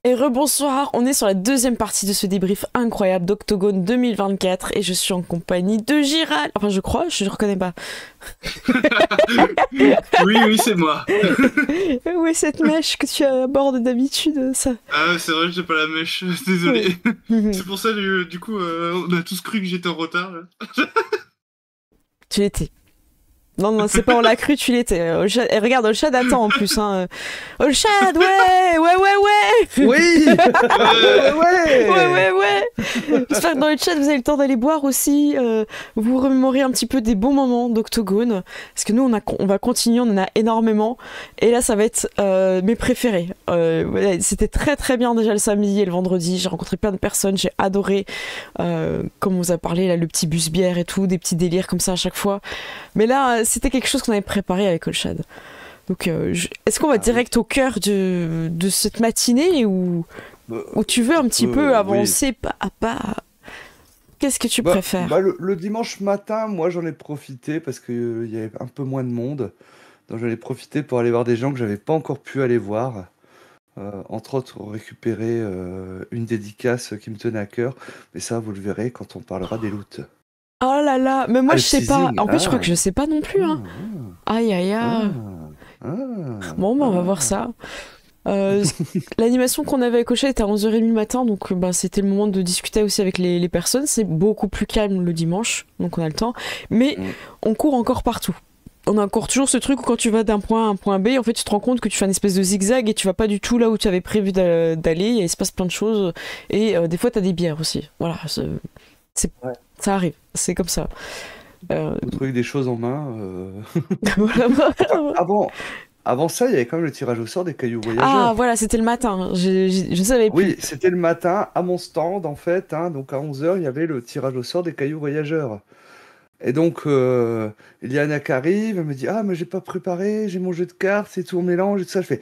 Et rebonsoir, on est sur la deuxième partie de ce débrief incroyable d'Octogone 2024 et je suis en compagnie de Giral. Enfin, je crois, je ne reconnais pas. Oui, c'est moi. Où est cette mèche que tu abordes d'habitude, ça? Ah, c'est vrai, j'ai pas la mèche, désolé. Oui. C'est pour ça, du coup, on a tous cru que j'étais en retard, là. Tu l'étais. Non, non, c'est pas on l'a cru, tu l'étais. Et regarde, Olshad attend en plus. Hein. Olshad, ouais, ouais, ouais, ouais. Oui. Ouais, ouais, ouais. J'espère que dans le chat, vous avez le temps d'aller boire aussi. Vous remémorez un petit peu des bons moments d'Octogone. Parce que nous, on va continuer, on en a énormément. Et là, ça va être mes préférés. Voilà, c'était très, très bien déjà le samedi et le vendredi. J'ai rencontré plein de personnes, j'ai adoré. Comme on vous a parlé, là, le petit bus bière et tout, des petits délires comme ça à chaque fois. Mais là, c'était quelque chose qu'on avait préparé avec Olshad. Donc, est-ce qu'on va direct au cœur de cette matinée ou tu veux un petit peu avancer pas à pas? Qu'est-ce que tu préfères? Le dimanche matin, moi j'en ai profité parce qu'il y avait un peu moins de monde. Donc j'en ai profité pour aller voir des gens que j'avais pas encore pu aller voir. Entre autres, récupérer une dédicace qui me tenait à cœur. Mais ça, vous le verrez quand on parlera des loots. Oh là là, mais moi je sais pas. teasing. En fait, je crois que je sais pas non plus. Hein. Aïe aïe aïe. Bon, bah, on va voir ça. L'animation qu'on avait avec Olshad était à 11h30 le matin, donc bah, c'était le moment de discuter aussi avec les personnes. C'est beaucoup plus calme le dimanche, donc on a le temps. Mais on court encore partout. On a encore toujours ce truc où quand tu vas d'un point A à un point B, en fait tu te rends compte que tu fais une espèce de zigzag et tu vas pas du tout là où tu avais prévu d'aller, et il se passe plein de choses. Et des fois t'as des bières aussi. Voilà, ça arrive, c'est comme ça. Vous trouvez des choses en main. Voilà. Avant ça, il y avait quand même le tirage au sort des cailloux voyageurs. Ah voilà, c'était le matin, je savais plus. Oui, c'était le matin à mon stand en fait. Donc à 11h, il y avait le tirage au sort des cailloux voyageurs. Et donc, Iliana qui arrive, elle me dit: Ah, mais j'ai pas préparé, j'ai mon jeu de cartes, c'est tout, on mélange et tout ça. Je fais: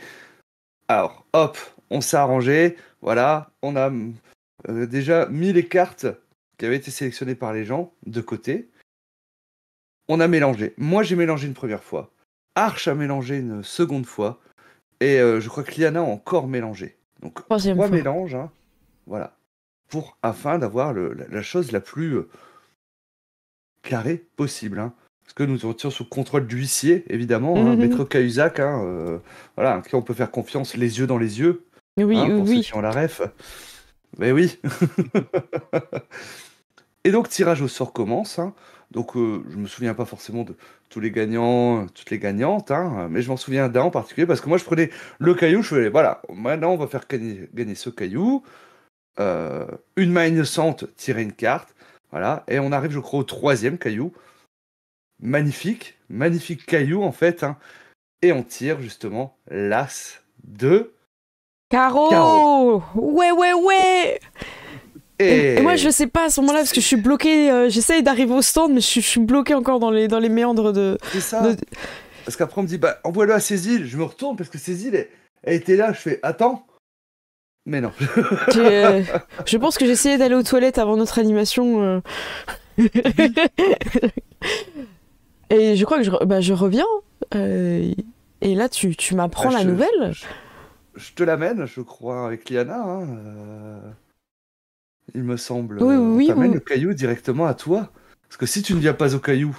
Alors, hop, on s'est arrangé, voilà, on a déjà mis les cartes qui avaient été sélectionnées par les gens de côté. On a mélangé. Moi, j'ai mélangé une première fois. Arch a mélangé une seconde fois. Et je crois que Liana a encore mélangé. Donc, Troisième trois fois. mélanges, voilà, afin d'avoir la chose la plus carré possible. Parce que nous étions sous contrôle d'huissier, évidemment, Maître Cahuzac, voilà, à qui on peut faire confiance les yeux dans les yeux. Oui, pour oui. ceux qui ont la ref. Mais oui. Et donc, tirage au sort commence. Donc, je me souviens pas forcément de tous les gagnants, toutes les gagnantes, mais je m'en souviens d'un en particulier parce que moi, je prenais le caillou, je faisais, voilà, maintenant, on va faire gagner ce caillou. Une main innocente, tirer une carte. Voilà, et on arrive, je crois, au troisième caillou. Magnifique, magnifique caillou, en fait. Et on tire, justement, l'as de... Carreau. Ouais, ouais, ouais. Et moi, je sais pas à ce moment-là, parce que je suis bloqué. J'essaye d'arriver au stand, mais je suis bloqué encore dans les méandres de... C'est ça. Parce qu'après, on me dit, bah, envoie-le à Cécile. Je me retourne parce que Cécile, elle était là. Je fais, attends. Mais non. Je pense que j'essayais d'aller aux toilettes avant notre animation. Et je crois que je reviens. Et là, tu m'apprends la nouvelle. Je te l'amène, je crois, avec Liana. Il me semble. Oui, on t'amène le caillou directement à toi. Parce que si tu ne viens pas au caillou,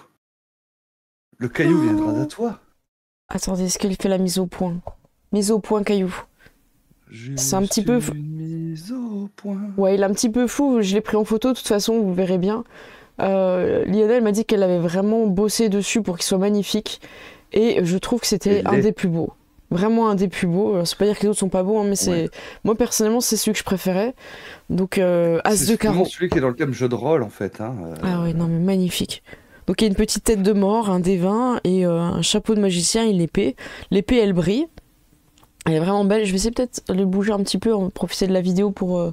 le caillou viendra à toi. Attendez, est-ce qu'elle fait la mise au point? Mise au point, caillou. C'est un petit peu... mise au point. Ouais, il est un petit peu fou. Je l'ai pris en photo, de toute façon, vous verrez bien. Lionel m'a dit qu'elle avait vraiment bossé dessus pour qu'il soit magnifique. Et je trouve que c'était un des plus beaux. Vraiment un des plus beaux. C'est pas dire que les autres sont pas beaux, mais c'est... Moi, personnellement, c'est celui que je préférais. Donc, As de carreau. C'est celui qui est dans le thème jeu de rôle, en fait. Ah ouais, non, mais magnifique. Donc, il y a une petite tête de mort, un dé 20 et un chapeau de magicien et l'épée. L'épée, elle brille. Elle est vraiment belle. Je vais essayer peut-être de bouger un petit peu, profiter de la vidéo pour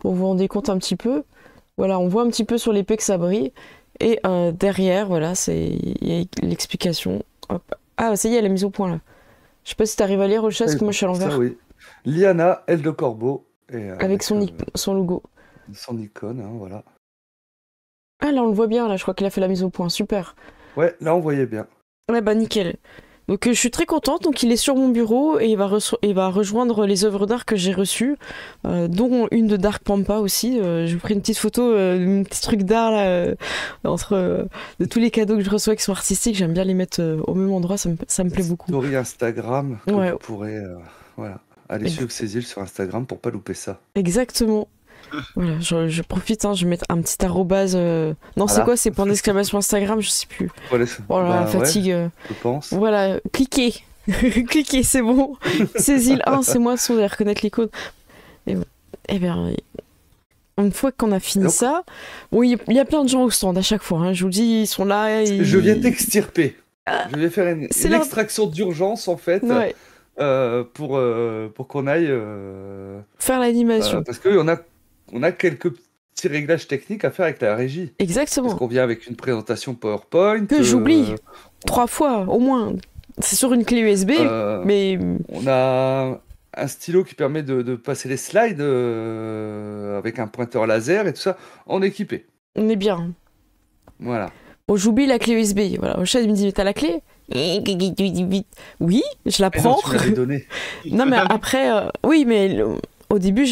vous rendre compte un petit peu. Voilà, on voit un petit peu sur l'épée que ça brille. Et derrière, voilà, il y a l'explication. Hop. Ah, ça y est, elle est mise au point là. Je sais pas si t'arrives à lire, Olshad, parce que moi je suis à l'envers. Ça, oui. Liana, aile de corbeau. Et, avec son logo. Son icône, voilà. Ah, là on le voit bien, là, je crois qu'il a fait la mise au point. Super. Ouais, là on voyait bien. Ouais, bah nickel. Donc je suis très contente. Donc il est sur mon bureau et il va rejoindre les œuvres d'art que j'ai reçues, dont une de Dark Pampa aussi. Je vous ferai une petite photo, un petit truc d'art là, de tous les cadeaux que je reçois qui sont artistiques. J'aime bien les mettre au même endroit, ça me plaît beaucoup. Story Instagram, Ouais. vous pourrez aller suivre Cécile sur Instagram pour pas louper ça. Exactement. Voilà, je profite, je vais mettre un petit arrobase. Non, c'est quoi? C'est point d'exclamation Instagram, je sais plus. Voilà, fatigue. Ouais, je pense. Voilà, cliquez. Cliquez, c'est bon. Cécile 1, c'est moi, sans reconnaître l'icône. Et bien, une fois qu'on a fini ça, oui, il y a plein de gens au stand à chaque fois. Je vous dis, ils sont là. Je viens t'extirper. Je vais faire une extraction d'urgence en fait. Ouais. Pour qu'on aille faire l'animation. Parce qu'on a quelques petits réglages techniques à faire avec la régie. Exactement. Parce qu'on vient avec une présentation PowerPoint. Que j'oublie 3 fois au moins. C'est sur une clé USB, mais... On a un stylo qui permet de passer les slides avec un pointeur laser et tout ça. On est équipé. On est bien. Voilà. Bon, j'oublie la clé USB. Voilà. Au chat, il me dit, t'as la clé? Oui, je la prends. Non, tu l'avais donnée. Non, mais après... oui, mais... Au début,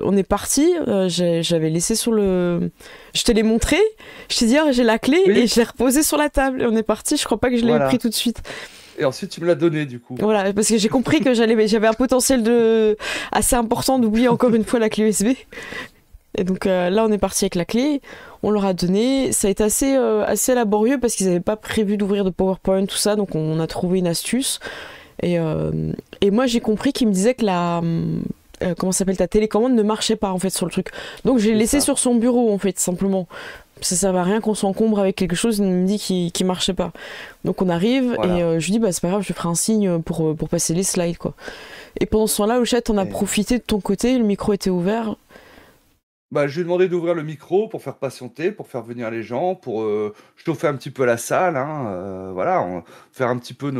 on est parti, j'avais laissé sur le... Je te l'ai montré, je t'ai dit, j'ai la clé, et je l'ai reposée sur la table. Et on est parti, je crois pas que je l'ai pris tout de suite. Et ensuite, tu me l'as donné, du coup. Voilà, parce que j'ai compris que j'avais un potentiel assez important d'oublier encore une fois la clé USB. Et donc là, on est parti avec la clé, on leur a donné. Ça a été assez laborieux parce qu'ils n'avaient pas prévu d'ouvrir de PowerPoint, tout ça, donc on a trouvé une astuce. Et moi, j'ai compris qu'ils me disaient que comment ça s'appelle, ta télécommande ne marchait pas en fait sur le truc. Donc j'ai laissé sur son bureau en fait, simplement. Ça servait à rien qu'on s'encombre avec quelque chose, il me dit qu'il marchait pas. Donc on arrive et je lui dis c'est pas grave, je ferai un signe pour passer les slides quoi. Et pendant ce temps-là, Hochette, on a profité de ton côté, le micro était ouvert. Je lui ai demandé d'ouvrir le micro pour faire patienter, pour faire venir les gens, pour chauffer un petit peu la salle, faire un petit peu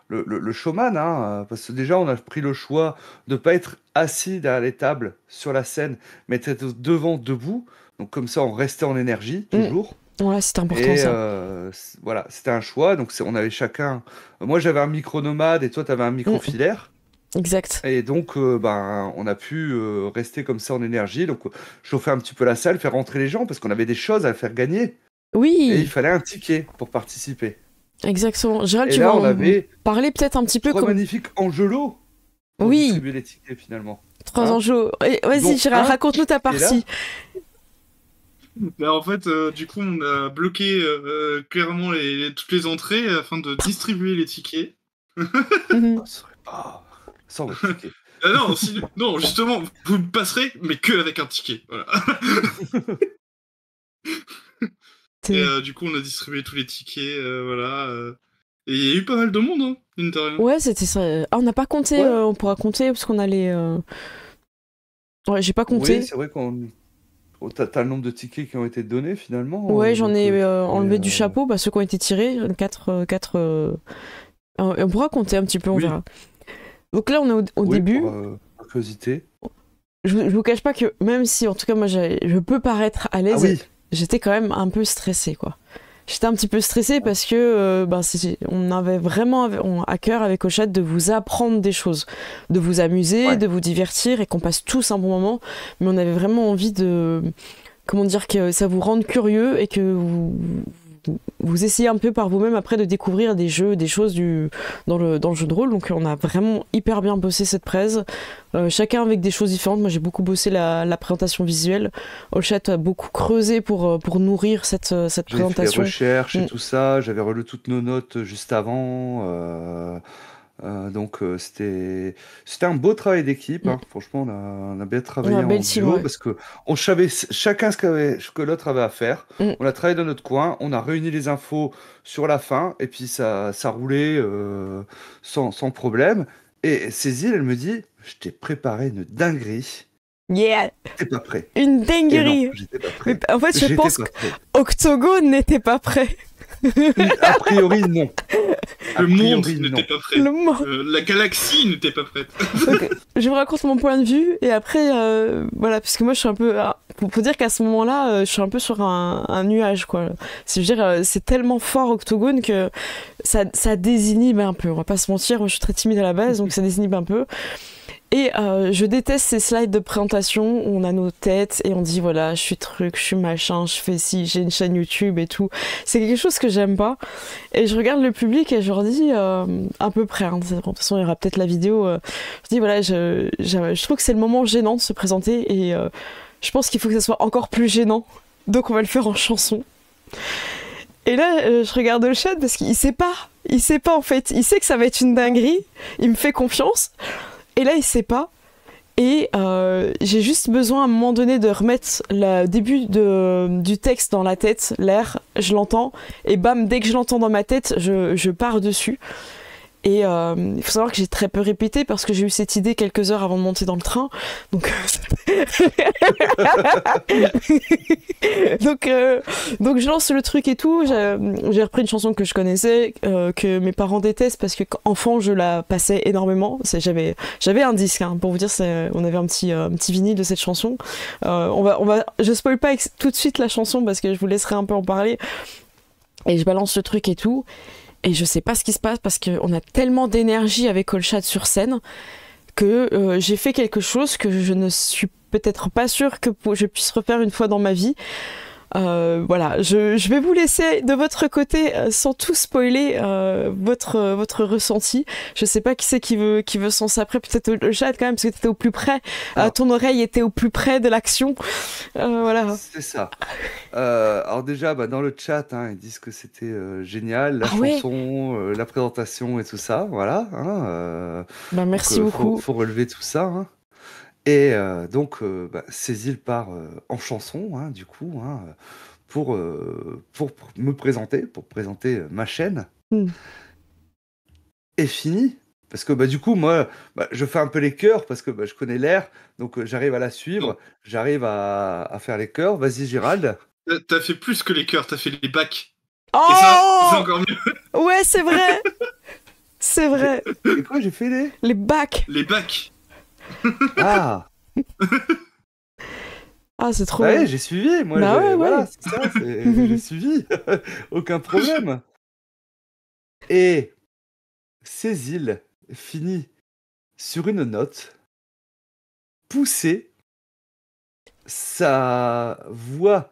le showman, parce que déjà on a pris le choix de ne pas être assis derrière les tables sur la scène, mais d'être devant, debout, donc comme ça on restait en énergie toujours. Ouais, c'était important ça. Voilà, c'était un choix, donc on avait chacun... Moi j'avais un micro nomade et toi tu avais un micro filaire. Exact. Et donc, on a pu rester comme ça en énergie, donc chauffer un petit peu la salle, faire rentrer les gens, parce qu'on avait des choses à faire gagner. Oui. Et il fallait un ticket pour participer. Exactement. Gérald, tu vas parler peut-être un petit peu comme... magnifiques angelots pour distribuer les tickets, finalement. 3 angelots. Vas-y, Gérald, raconte-nous ta partie. En fait, du coup, on a bloqué clairement toutes les entrées afin de distribuer les tickets. Ça serait pas... Sans le ticket. Non, justement, vous passerez, mais que avec un ticket. Voilà. Et du coup, on a distribué tous les tickets, voilà. Et il y a eu pas mal de monde, mine de rien. Ouais, c'était ça. On n'a pas compté, on pourra compter parce qu'on allait. Ouais, j'ai pas compté. Oui, c'est vrai qu'on. T'as le nombre de tickets qui ont été donnés finalement. Ouais, j'en ai enlevé du chapeau, ceux qui ont été tirés, 4. On pourra compter un petit peu, on verra. Donc là, on est au début. Par curiosité. Je vous cache pas que même si, en tout cas, moi, je peux paraître à l'aise, j'étais quand même un peu stressée, quoi. J'étais un petit peu stressée parce que on avait vraiment à cœur avec Hochette de vous apprendre des choses, de vous amuser, de vous divertir et qu'on passe tous un bon moment. Mais on avait vraiment envie de, que ça vous rende curieux et que vous essayez un peu par vous-même après de découvrir des jeux, des choses dans le jeu de rôle. Donc on a vraiment hyper bien bossé cette presse. Chacun avec des choses différentes. Moi j'ai beaucoup bossé la présentation visuelle. Hochette a beaucoup creusé pour nourrir cette présentation. J'ai fait des recherches et tout ça. J'avais relu toutes nos notes juste avant. Donc c'était un beau travail d'équipe. Franchement, on a bien travaillé en duo parce que on savait chacun ce que l'autre avait à faire. On a travaillé dans notre coin, on a réuni les infos sur la fin et puis ça roulait sans problème. Et Cécile, elle me dit, je t'ai préparé une dinguerie. Yeah. T'es pas prêt. Une dinguerie. Non, j'étais pas prêt. Mais en fait, je pense qu'Octogone n'était pas prêt. A priori, non. Le monde n'était pas prêt. La galaxie n'était pas prête. Donc, je vous raconte mon point de vue et après, voilà, parce que moi je suis un peu... Faut dire qu'à ce moment-là, je suis un peu sur un nuage, quoi. C'est tellement fort Octogone que ça désinhibe un peu, on va pas se mentir, moi je suis très timide à la base, donc ça désinhibe un peu. Et je déteste ces slides de présentation où on a nos têtes et on dit voilà, je suis truc, je suis machin, je fais ci, j'ai une chaîne YouTube et tout. C'est quelque chose que j'aime pas. Et je regarde le public et je leur dis à peu près, hein, de toute façon il y aura peut-être la vidéo, je dis voilà, je trouve que c'est le moment gênant de se présenter et je pense qu'il faut que ça soit encore plus gênant. Donc on va le faire en chanson. Et là, je regarde le chat parce qu'il sait pas en fait. Il sait que ça va être une dinguerie, il me fait confiance. Et là, il sait pas. Et j'ai juste besoin à un moment donné de remettre le début du texte dans la tête, l'air, je l'entends. Et bam, dès que je l'entends dans ma tête, je pars dessus. Et il faut savoir que j'ai très peu répété parce que j'ai eu cette idée quelques heures avant de monter dans le train. Donc, donc je lance le truc et tout. J'ai repris une chanson que je connaissais, que mes parents détestent parce que enfant je la passais énormément. J'avais un disque, hein, pour vous dire, on avait un petit vinyle de cette chanson. Je spoil pas tout de suite la chanson parce que je vous laisserai un peu en parler. Et je balance le truc et tout. Et je sais pas ce qui se passe parce qu'on a tellement d'énergie avec All-Chat sur scène que j'ai fait quelque chose que je ne suis peut-être pas sûre que je puisse refaire une fois dans ma vie. Voilà, je vais vous laisser de votre côté sans tout spoiler votre ressenti. Je sais pas qui c'est qui veut se lancer après, peut-être le chat quand même parce que t'étais au plus près, ton oreille était au plus près de l'action. Voilà. C'est ça. Alors déjà, dans le chat, hein, ils disent que c'était génial, la chanson, la présentation et tout ça, voilà. Hein, merci beaucoup. Faut relever tout ça. Hein. Et donc, Cécile part en chanson, hein, du coup, hein, pour me présenter, pour présenter ma chaîne. Et fini. Parce que du coup, moi, je fais un peu les chœurs, parce que je connais l'air, donc j'arrive à la suivre, j'arrive à faire les chœurs. Vas-y, Gérald. T'as fait plus que les chœurs, t'as fait les bacs. Oh, et ça, c'est encore mieux. Ouais, c'est vrai. C'est vrai. Et quoi, j'ai fait les bacs. Les bacs. Ah. Ah, c'est trop. Ouais, j'ai suivi, moi. Voilà, c'est ça, j'ai suivi. Aucun problème. Et Cécile finit sur une note poussée, sa voix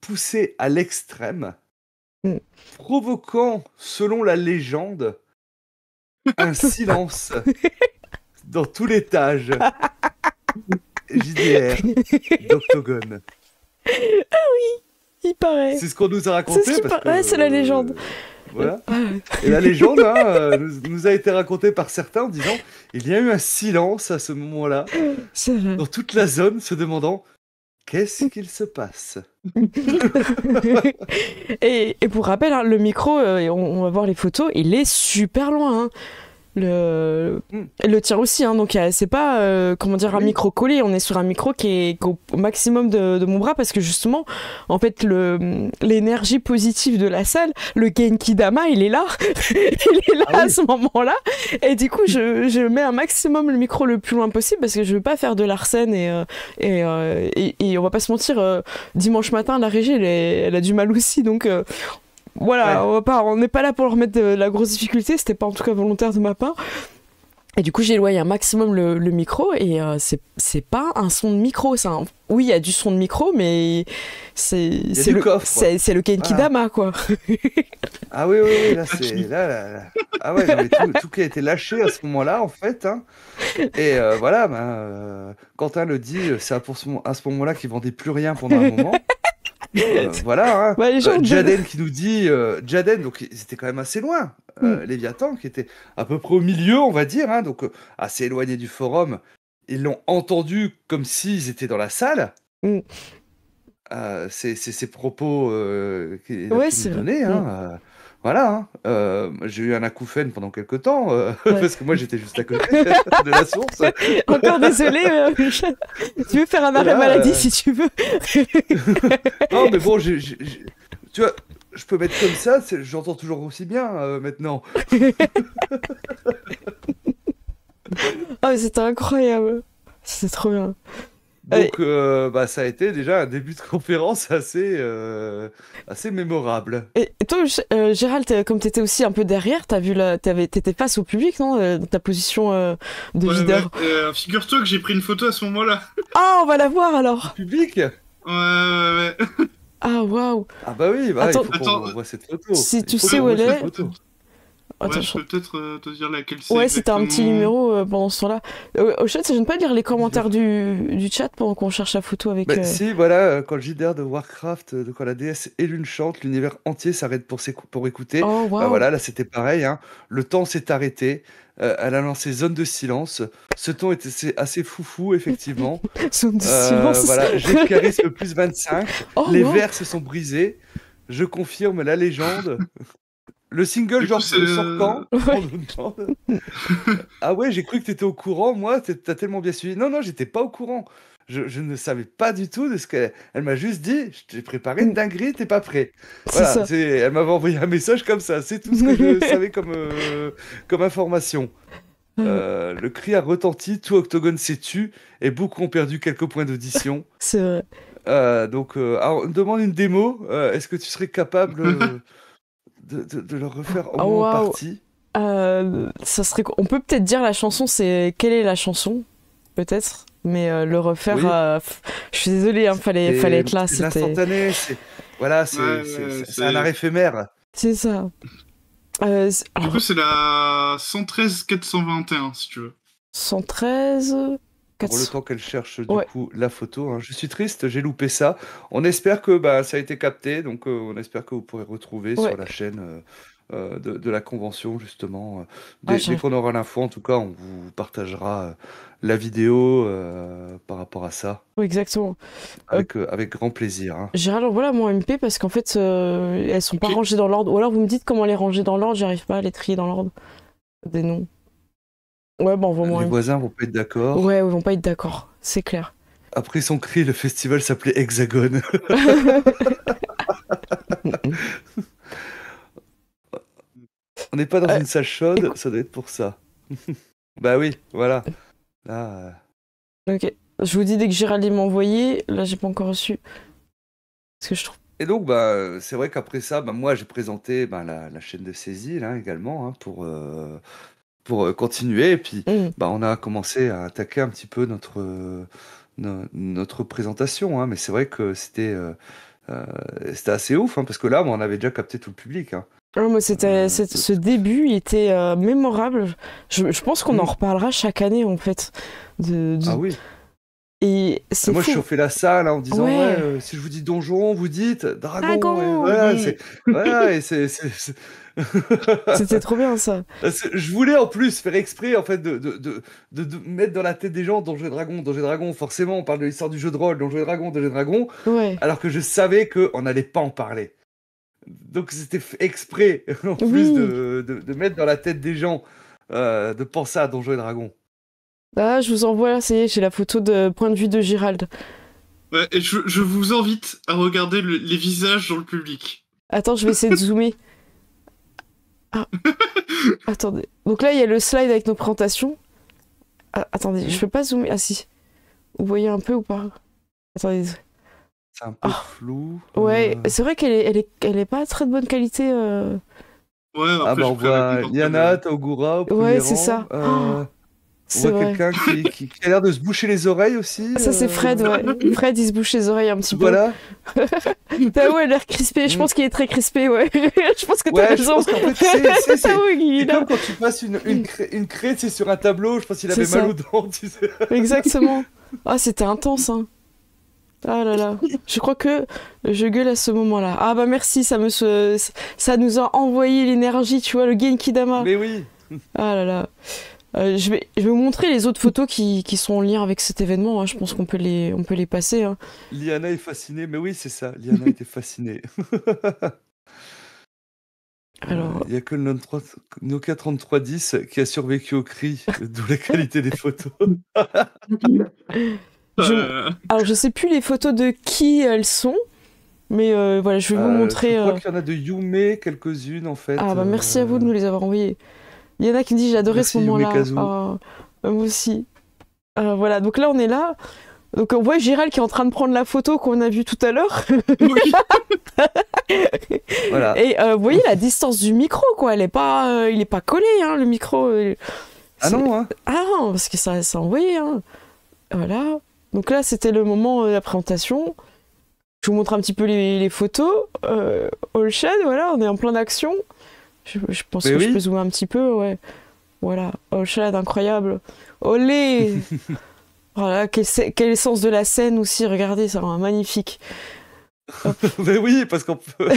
poussée à l'extrême, provoquant, selon la légende, un silence dans tout l'étage JDR d'Octogone. Ah oui, il paraît. C'est ce qu'on nous a raconté. C'est la légende. Voilà. Et la légende nous a été racontée par certains en disant il y a eu un silence à ce moment-là dans toute la zone, se demandant qu'est-ce qu'il se passe. et pour rappel, hein, le micro, on va voir les photos, il est super loin. Hein. Le tien aussi, hein, donc c'est pas un micro collé, on est sur un micro qui est au maximum de mon bras parce que justement en fait l'énergie positive de la salle, le Genki Dama il est là à ce moment-là et du coup je mets un maximum le micro le plus loin possible parce que je veux pas faire de l'arsène et on va pas se mentir, dimanche matin la régie elle a du mal aussi donc voilà, on n'est pas là pour leur mettre de la grosse difficulté, c'était pas en tout cas volontaire de ma part. Et du coup, j'ai éloigné un maximum le micro et c'est pas un son de micro, oui, il y a du son de micro, mais c'est le Genki Dama quoi. Ah oui, là c'est là. Ah ouais, mais tout qui a été lâché à ce moment-là en fait. Hein. Et voilà, Quentin le dit, c'est à ce moment-là qu'il vendait plus rien pendant un moment. Voilà, hein. Jaden qui nous dit Jaden, donc c'était quand même assez loin. Léviathan qui était à peu près au milieu, on va dire, hein, donc assez éloigné du forum. Ils l'ont entendu comme s'ils étaient dans la salle. C'est ces propos qu'il a pu nous donner. Hein, voilà, hein. J'ai eu un acouphène pendant quelques temps parce que moi j'étais juste à côté de la source. Encore désolé, tu veux faire un arrêt maladie si tu veux. Non mais bon, tu vois, je peux mettre comme ça, j'entends toujours aussi bien maintenant. Ah, mais c'était incroyable. C'est trop bien. Donc, bah, ça a été déjà un début de conférence assez mémorable. Et toi, Gérald, comme t'étais aussi un peu derrière, t'étais face au public, non, dans ta position de leader. Ouais. Figure-toi que j'ai pris une photo à ce moment-là. Ah, on va la voir alors. Le public? Ouais. Ah, waouh. Ah bah oui, bah, Attends, il faut qu'on voit cette photo. Si tu sais où elle est. Ouais, je peux peut-être te dire laquelle c'est. Ouais, c'était un petit numéro pendant ce temps-là. Au chat, ça gêne pas de lire les commentaires du chat pendant qu'on cherche la photo avec. Bah, si, voilà, quand le JDR de Warcraft, quand la déesse Elune chante, l'univers entier s'arrête pour écouter. Oh, Bah waouh. voilà, là c'était pareil, hein. Le temps s'est arrêté. Elle a lancé zone de silence. Ce ton était assez foufou, effectivement. Zone de silence. Voilà, j'ai de charisme plus 25. Oh, Les wow. vers se sont brisés. Je confirme la légende. Le single, Du genre, coup, c'est sort quand? Ah ouais, j'ai cru que t'étais au courant. Moi, t'as tellement bien suivi. Non, j'étais pas au courant. Je ne savais pas du tout de ce qu'elle m'a juste dit. Je t'ai préparé une dinguerie, t'es pas prêt. Voilà, elle m'avait envoyé un message comme ça. C'est tout ce que je savais comme information. Le cri a retenti, tout Octogone s'est tu, et beaucoup ont perdu quelques points d'audition. C'est vrai. Donc, alors, on me demande une démo. Est-ce que tu serais capable de le refaire au moins en partie? Ça serait... On peut peut-être dire la chanson, c'est... Quelle est la chanson? Peut-être. Mais le refaire, Oui. je suis désolée, hein, fallait être là. C'est instantané, voilà, c'est un art éphémère. C'est ça. Du coup, c'est la 113 421, si tu veux. 113... Pour le temps qu'elle cherche du coup la photo, hein. Je suis triste, j'ai loupé ça. On espère que ça a été capté, donc on espère que vous pourrez retrouver sur la chaîne de la convention, justement. Dès qu'on aura l'info, en tout cas, on vous partagera la vidéo par rapport à ça. Oui, exactement. Avec grand plaisir. Hein. Gérald, envoie mon MP parce qu'en fait, elles sont pas rangées dans l'ordre. Ou alors vous me dites comment les ranger dans l'ordre, j'arrive pas à les trier dans l'ordre des noms. Ouais, bon, Les voisins vont pas être d'accord. Ouais, ils vont pas être d'accord, c'est clair. Après son cri, le festival s'appelait Hexagone. On n'est pas dans une salle chaude, ça doit être pour ça. Bah oui, voilà. Là, Ok, je vous dis dès que Gérald m'a envoyé, là j'ai pas encore reçu. Parce que je trouve... Et donc, c'est vrai qu'après ça, moi j'ai présenté la chaîne de Saisie là, également hein, pour continuer. Et puis, on a commencé à attaquer un petit peu notre présentation. Hein, mais c'est vrai que c'était assez ouf, hein, parce que là, on avait déjà capté tout le public. Hein. Moi, ce début, il était mémorable. Je pense qu'on en reparlera chaque année, en fait. Ah oui. Et c'est moi, je chauffais la salle en disant si je vous dis donjon, vous dites dragon. Voilà, C'était trop bien ça. Je voulais en plus faire exprès en fait de mettre dans la tête des gens Donjons et Dragons. Forcément, on parle de l'histoire du jeu de rôle, Donjons et Dragons, alors que je savais qu'on n'allait pas en parler. Donc c'était exprès en plus de mettre dans la tête des gens de penser à Donjons et Dragons. Ah, je vous envoie, ça y est, j'ai la photo de point de vue de Gérald. Ouais, et je vous invite à regarder les visages dans le public. Attends, je vais essayer de zoomer. Ah. Attendez. Donc là, il y a le slide avec nos présentations. Ah, attendez, je peux pas zoomer. Ah si. Vous voyez un peu ou pas? Attendez. C'est un peu flou. Ouais, c'est vrai qu'elle est pas très de bonne qualité. Ouais, après, on voit Liana, Taogura au premier c'est ça. On voit quelqu'un qui a l'air de se boucher les oreilles aussi. Ça, c'est Fred, Fred, il se bouche les oreilles un petit peu. Voilà. Tao a l'air crispé. Je pense qu'il est très crispé, Je pense que t'as raison. Je pense qu'en fait, c'est comme quand tu passes une craie sur un tableau. Je pense qu'il avait mal aux dents, tu sais. Exactement. Ah, c'était intense, hein. Ah là là. Je crois que je gueule à ce moment-là. Ah bah merci, ça nous a envoyé l'énergie, tu vois, le Genkidama. Mais oui. Ah là là. Je vais vous montrer les autres photos qui sont en lien avec cet événement. Hein. Je pense qu'on peut les passer. Hein. Liana est fascinée, mais oui, c'est ça. Liana était fascinée. Alors... Il n'y a que le Nokia 3310 qui a survécu au cri, d'où la qualité des photos. Alors, je sais plus les photos de qui elles sont, Mais voilà, je vais vous Je montrer. crois qu'il y en a de Yume, quelques-unes en fait. Ah bah merci à vous de nous les avoir envoyés. Il y en a qui me disent j'ai adoré ce Merci Yume moment-là. Kazu. Ah, moi aussi. Voilà, donc là on est là. Donc on voit Gérald qui est en train de prendre la photo qu'on a vue tout à l'heure. Voilà. Et vous voyez la distance du micro, quoi. Il est pas collé, hein, le micro. Ah non, hein. Ah non, parce que ça envoyé, hein. Voilà. Donc là, c'était le moment de la présentation. Je vous montre un petit peu les photos. All Shad, voilà, on est en plein d'action. Je pense que je peux zoomer un petit peu, ouais. Voilà, All Shad, incroyable. Olé. Voilà, quel essence de la scène aussi, regardez, ça rend magnifique. Mais oui, parce qu'on peut.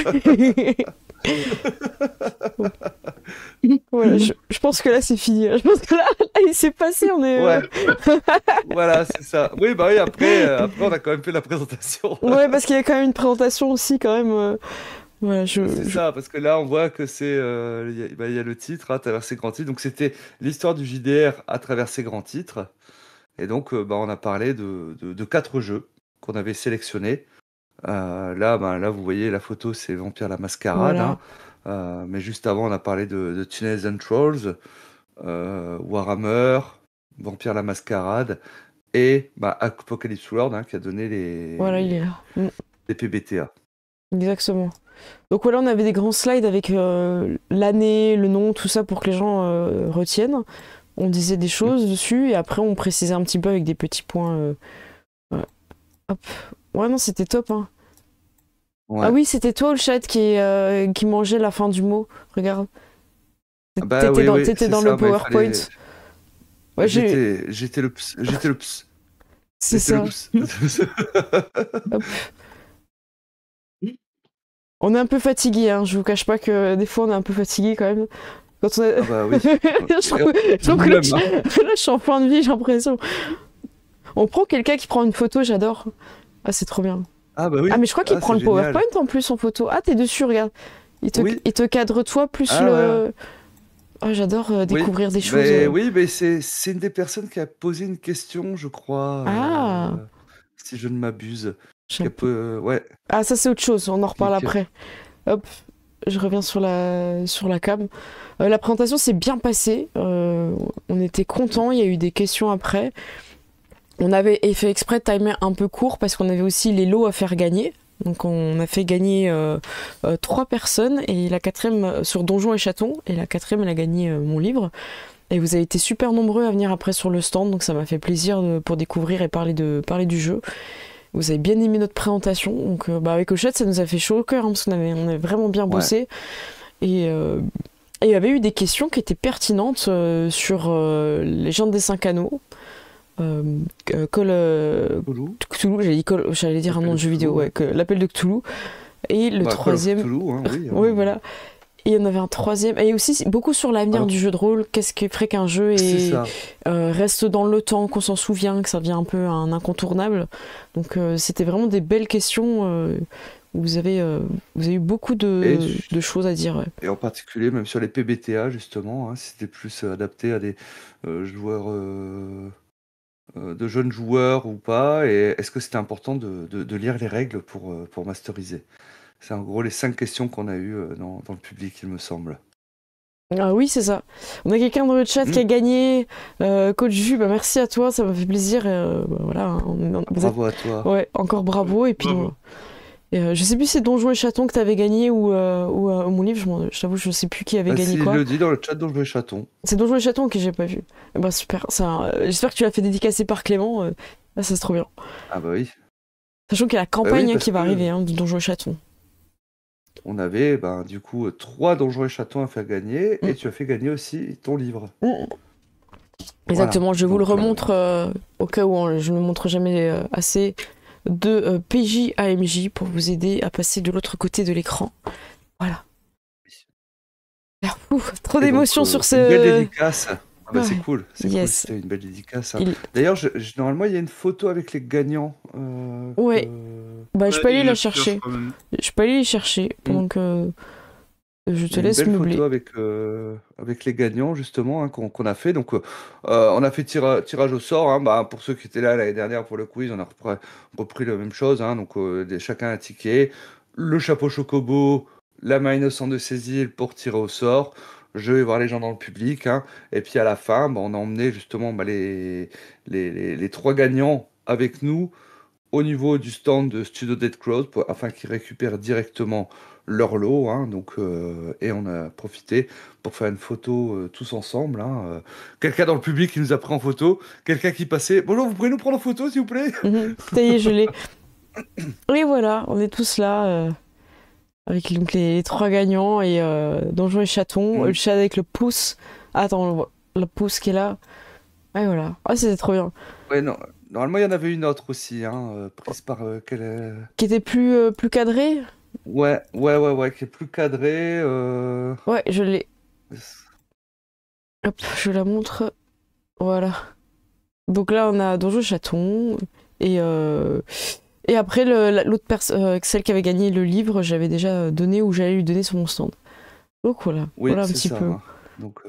Voilà, je pense que là c'est fini. Je pense que là il s'est passé, on est. Ouais. Voilà, c'est ça. Oui, bah oui, après on a quand même fait la présentation. Ouais, parce qu'il y a quand même une présentation aussi, quand même. Voilà, c'est ça, parce que là on voit que c'est. Il y a le titre, à travers ses grands titres. Donc c'était l'histoire du JDR à travers ses grands titres. Et donc on a parlé de 4 jeux qu'on avait sélectionnés. Là, vous voyez la photo, c'est Vampire la Mascarade. Voilà. Mais juste avant, on a parlé de Tunnels and Trolls, Warhammer, Vampire la Mascarade et Apocalypse World qui a donné Voilà, il est là. les PBTA. Exactement. Donc voilà, on avait des grands slides avec l'année, le nom, tout ça pour que les gens retiennent. On disait des choses dessus et après on précisait un petit peu avec des petits points. Hop. Ouais, non, c'était top, hein. Ouais. Ah oui, c'était toi, le chat, qui mangeait la fin du mot. Regarde. T'étais dans le PowerPoint. Ouais, j'étais le ps. C'est ça. On est un peu fatigué, hein. Je vous cache pas que des fois on est un peu fatigué quand même. Quand on a... Ah bah oui. je trouve que là, je suis en fin de vie, j'ai l'impression. On prend quelqu'un qui prend une photo, j'adore. Ah, c'est trop bien. Ah bah oui. Ah, mais je crois qu'il prend le génial. PowerPoint en plus en photo. Ah, t'es dessus, regarde. Il te cadre toi plus le... Ouais. Ah, j'adore découvrir des choses. Oui, mais c'est une des personnes qui a posé une question, je crois. Si je ne m'abuse. Ouais. Ah, ça c'est autre chose, on en reparle après. Hop, je reviens sur la cam. La présentation s'est bien passée. On était contents, il y a eu des questions après. On avait fait exprès de timer un peu court parce qu'on avait aussi les lots à faire gagner. Donc on a fait gagner 3 personnes et la 4e sur Donjons et Chatons et la 4e elle a gagné mon livre. Et vous avez été super nombreux à venir après sur le stand, donc ça m'a fait plaisir pour découvrir et parler du jeu. Vous avez bien aimé notre présentation, donc avec Hochette ça nous a fait chaud au cœur parce qu'on avait vraiment bien bossé. Et il y avait eu des questions qui étaient pertinentes sur Légende des 5 Anneaux. Cthulhu, j'allais dire un nom de jeu vidéo, l'appel de Cthulhu. Et le troisième. Cthulhu, hein, oui. Oui, voilà. Et il y en avait un troisième. Et aussi beaucoup sur l'avenir du jeu de rôle. Qu'est-ce qui ferait qu'un jeu reste dans le temps, qu'on s'en souvient, que ça devient un peu un incontournable. Donc c'était vraiment des belles questions. Vous avez eu beaucoup de choses à dire. Ouais. Et en particulier, même sur les PBTA, justement, c'était plus adapté à des joueurs. De jeunes joueurs ou pas, et est-ce que c'était important de lire les règles pour masteriser? C'est en gros les 5 questions qu'on a eues dans le public, il me semble. Ah oui, c'est ça. On a quelqu'un dans le chat qui a gagné. Coach Ju, merci à toi, ça m'a fait plaisir. Voilà, bravo à toi. Ouais, encore bravo. Et puis, je sais plus si c'est Donjons et Chatons que tu avais gagné ou mon livre, je t'avoue, je sais plus qui avait gagné quoi. Il le dit dans le chat Donjons et Chatons. C'est Donjons et Chatons que j'ai pas vu. Bah super, j'espère que tu l'as fait dédicacer par Clément. Là, ça c'est trop bien. Ah bah oui. Sachant qu'il y a la campagne qui va arriver de Donjons et Chatons. On avait du coup 3 Donjons et Chatons à faire gagner et tu as fait gagner aussi ton livre. Exactement, je vous le remontre au cas où je ne le montre jamais assez. De PJ à MJ pour vous aider à passer de l'autre côté de l'écran. Voilà. Trop d'émotions sur ce... Une belle dédicace. C'est cool. C'est cool, c'était une belle dédicace. D'ailleurs, normalement, il y a une photo avec les gagnants. Je peux aller la chercher. Je peux aller les chercher. Donc, je te laisse meubler. Une belle photo avec les gagnants, justement, qu'on a fait. Donc, on a fait tirage au sort. Pour ceux qui étaient là l'année dernière pour le quiz, on a repris la même chose. Donc, chacun a un ticket. le chapeau chocobo, la main innocente de ses îles pour tirer au sort. Je vais voir les gens dans le public, hein. Et puis à la fin, on a emmené justement les 3 gagnants avec nous au niveau du stand de Studio Dead Crows afin qu'ils récupèrent directement leur lot, hein. Donc, et on a profité pour faire une photo tous ensemble, hein. Quelqu'un dans le public qui nous a pris en photo, quelqu'un qui passait. Bonjour, vous pouvez nous prendre en photo s'il vous plaît? Ça y est, je l'ai. Et voilà, on est tous là avec donc les 3 gagnants et Donjons et Chatons, le chat avec le pouce. Attends, le pouce qui est là. Et voilà. Ah, c'était trop bien. Ouais, non. Normalement, il y en avait une autre aussi, hein, prise par Qui était plus cadré. Ouais, qui est plus cadré. Ouais, je l'ai. Hop, je la montre. Voilà. Donc là, on a Donjons et Chatons et après l'autre personne, celle qui avait gagné le livre, j'avais déjà donné ou j'allais lui donner sur mon stand. Donc voilà, Oui, voilà un c'est petit ça, peu. hein. Donc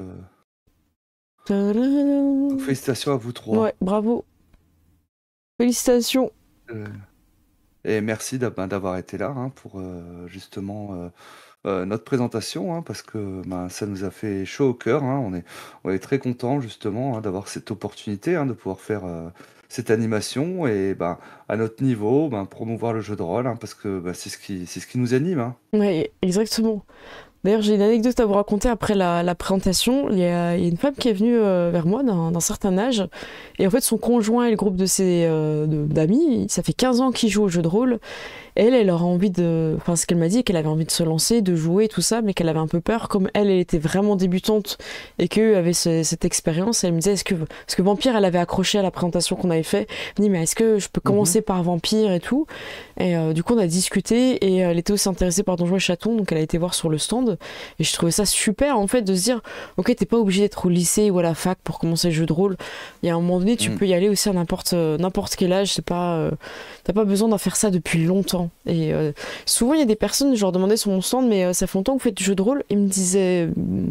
félicitations à vous 3. Ouais, bravo. Félicitations. Et merci d'avoir été là, hein, pour justement notre présentation, hein, parce que ça nous a fait chaud au cœur, hein. On est très contents justement, hein, d'avoir cette opportunité, hein, de pouvoir faire cette animation et à notre niveau, promouvoir le jeu de rôle, hein, parce que c'est ce qui nous anime, hein. Ouais, exactement. D'ailleurs, j'ai une anecdote à vous raconter après la présentation. Il y a une femme qui est venue vers moi d'un certain âge. Et en fait, son conjoint et le groupe de ses d'amis, ça fait 15 ans qu'ils jouent au jeu de rôle. Elle aura envie de... Enfin, ce qu'elle m'a dit, qu'elle avait envie de se lancer, de jouer, tout ça, mais qu'elle avait un peu peur. Comme elle était vraiment débutante et qu'eux avaient cette expérience, elle me disait, est-ce que Vampire, elle avait accroché à la présentation qu'on avait fait. Elle me dit, mais est-ce que je peux commencer par Vampire et tout? Et du coup, on a discuté et elle était aussi intéressée par Donjons et Chatons, donc elle a été voir sur le stand. Et je trouvais ça super, en fait, de se dire, ok, t'es pas obligé d'être au lycée ou à la fac pour commencer le jeu de rôle. Il y a un moment donné, tu peux y aller aussi à n'importe quel âge. C'est pas, t'as pas besoin d'en faire ça depuis longtemps. Et souvent, il y a des personnes, je leur demandais sur mon stand, mais ça fait longtemps que vous faites du jeu de rôle? Ils me disaient,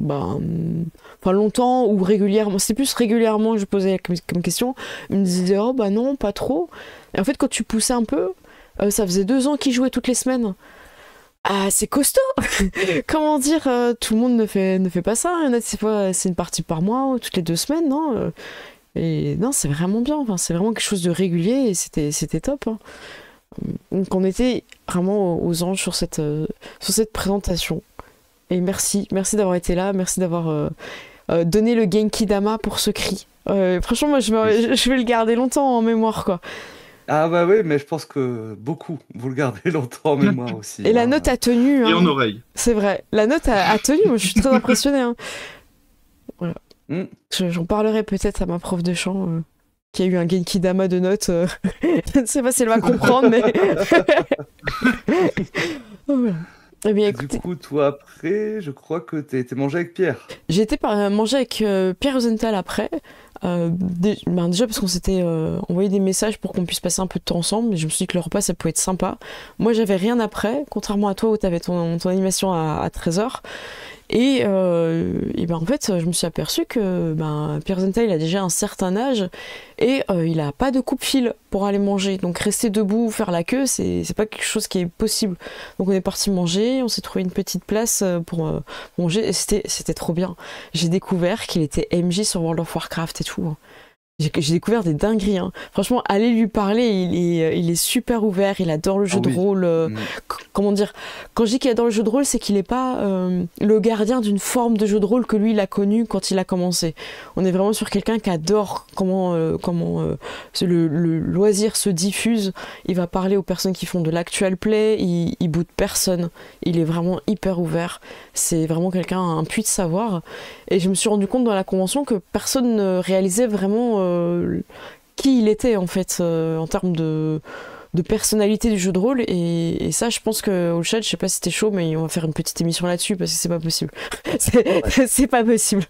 enfin longtemps ou régulièrement. C'était plus régulièrement que je posais comme question. Ils me disaient, oh bah non, pas trop. Et en fait, quand tu poussais un peu, ça faisait 2 ans qu'ils jouaient toutes les semaines. Ah, c'est costaud. Comment dire, tout le monde ne fait pas ça. Il y en a, c'est une partie par mois ou toutes les 2 semaines, non? Et non, c'est vraiment bien. Enfin, c'est vraiment quelque chose de régulier et c'était top, hein. Donc on était vraiment aux anges sur cette présentation. Et merci d'avoir été là, merci d'avoir donné le Genki Dama pour ce cri. Franchement, moi je vais le garder longtemps en mémoire, quoi. Ah bah oui, mais je pense que beaucoup vous le gardez longtemps en mémoire aussi. Et la note a tenu. Et hein. en oreille. C'est vrai, la note a tenu, moi je suis très impressionnée. Hein. Voilà. J'en parlerai peut-être à ma prof de chant. Qui a eu un Genki Dama de notes. Je ne sais pas si elle va comprendre, mais... Voilà. Eh bien, écoutez... Du coup, toi, après, je crois que tu as été mangé avec Pierre. J'ai été manger avec Pierre Rosenthal après. Déjà parce qu'on s'était envoyé des messages pour qu'on puisse passer un peu de temps ensemble, mais je me suis dit que le repas, ça pouvait être sympa. Moi, j'avais rien après, contrairement à toi où tu avais ton animation à 13h. Et en fait, je me suis aperçue que Pierre Rosenthal, il a déjà un certain âge et il a pas de coupe-fil pour aller manger. Donc rester debout, faire la queue, c'est pas quelque chose qui est possible. Donc on est parti manger, on s'est trouvé une petite place pour manger et c'était trop bien. J'ai découvert qu'il était MJ sur World of Warcraft et tout. Hein. J'ai découvert des dingueries. Hein. Franchement, allez lui parler, il est super ouvert, il adore le jeu de rôle. Comment dire? Quand je dis qu'il adore le jeu de rôle, c'est qu'il n'est pas le gardien d'une forme de jeu de rôle que lui, il a connue quand il a commencé. On est vraiment sur quelqu'un qui adore comment le loisir se diffuse. Il va parler aux personnes qui font de l'actual play, il boude personne. Il est vraiment hyper ouvert. C'est vraiment quelqu'un, un puits de savoir. Et je me suis rendu compte dans la convention que personne ne réalisait vraiment qui il était en fait en termes de personnalité du jeu de rôle et ça je pense que au chat je sais pas si t'es chaud mais on va faire une petite émission là-dessus parce que c'est pas possible. C'est pas possible.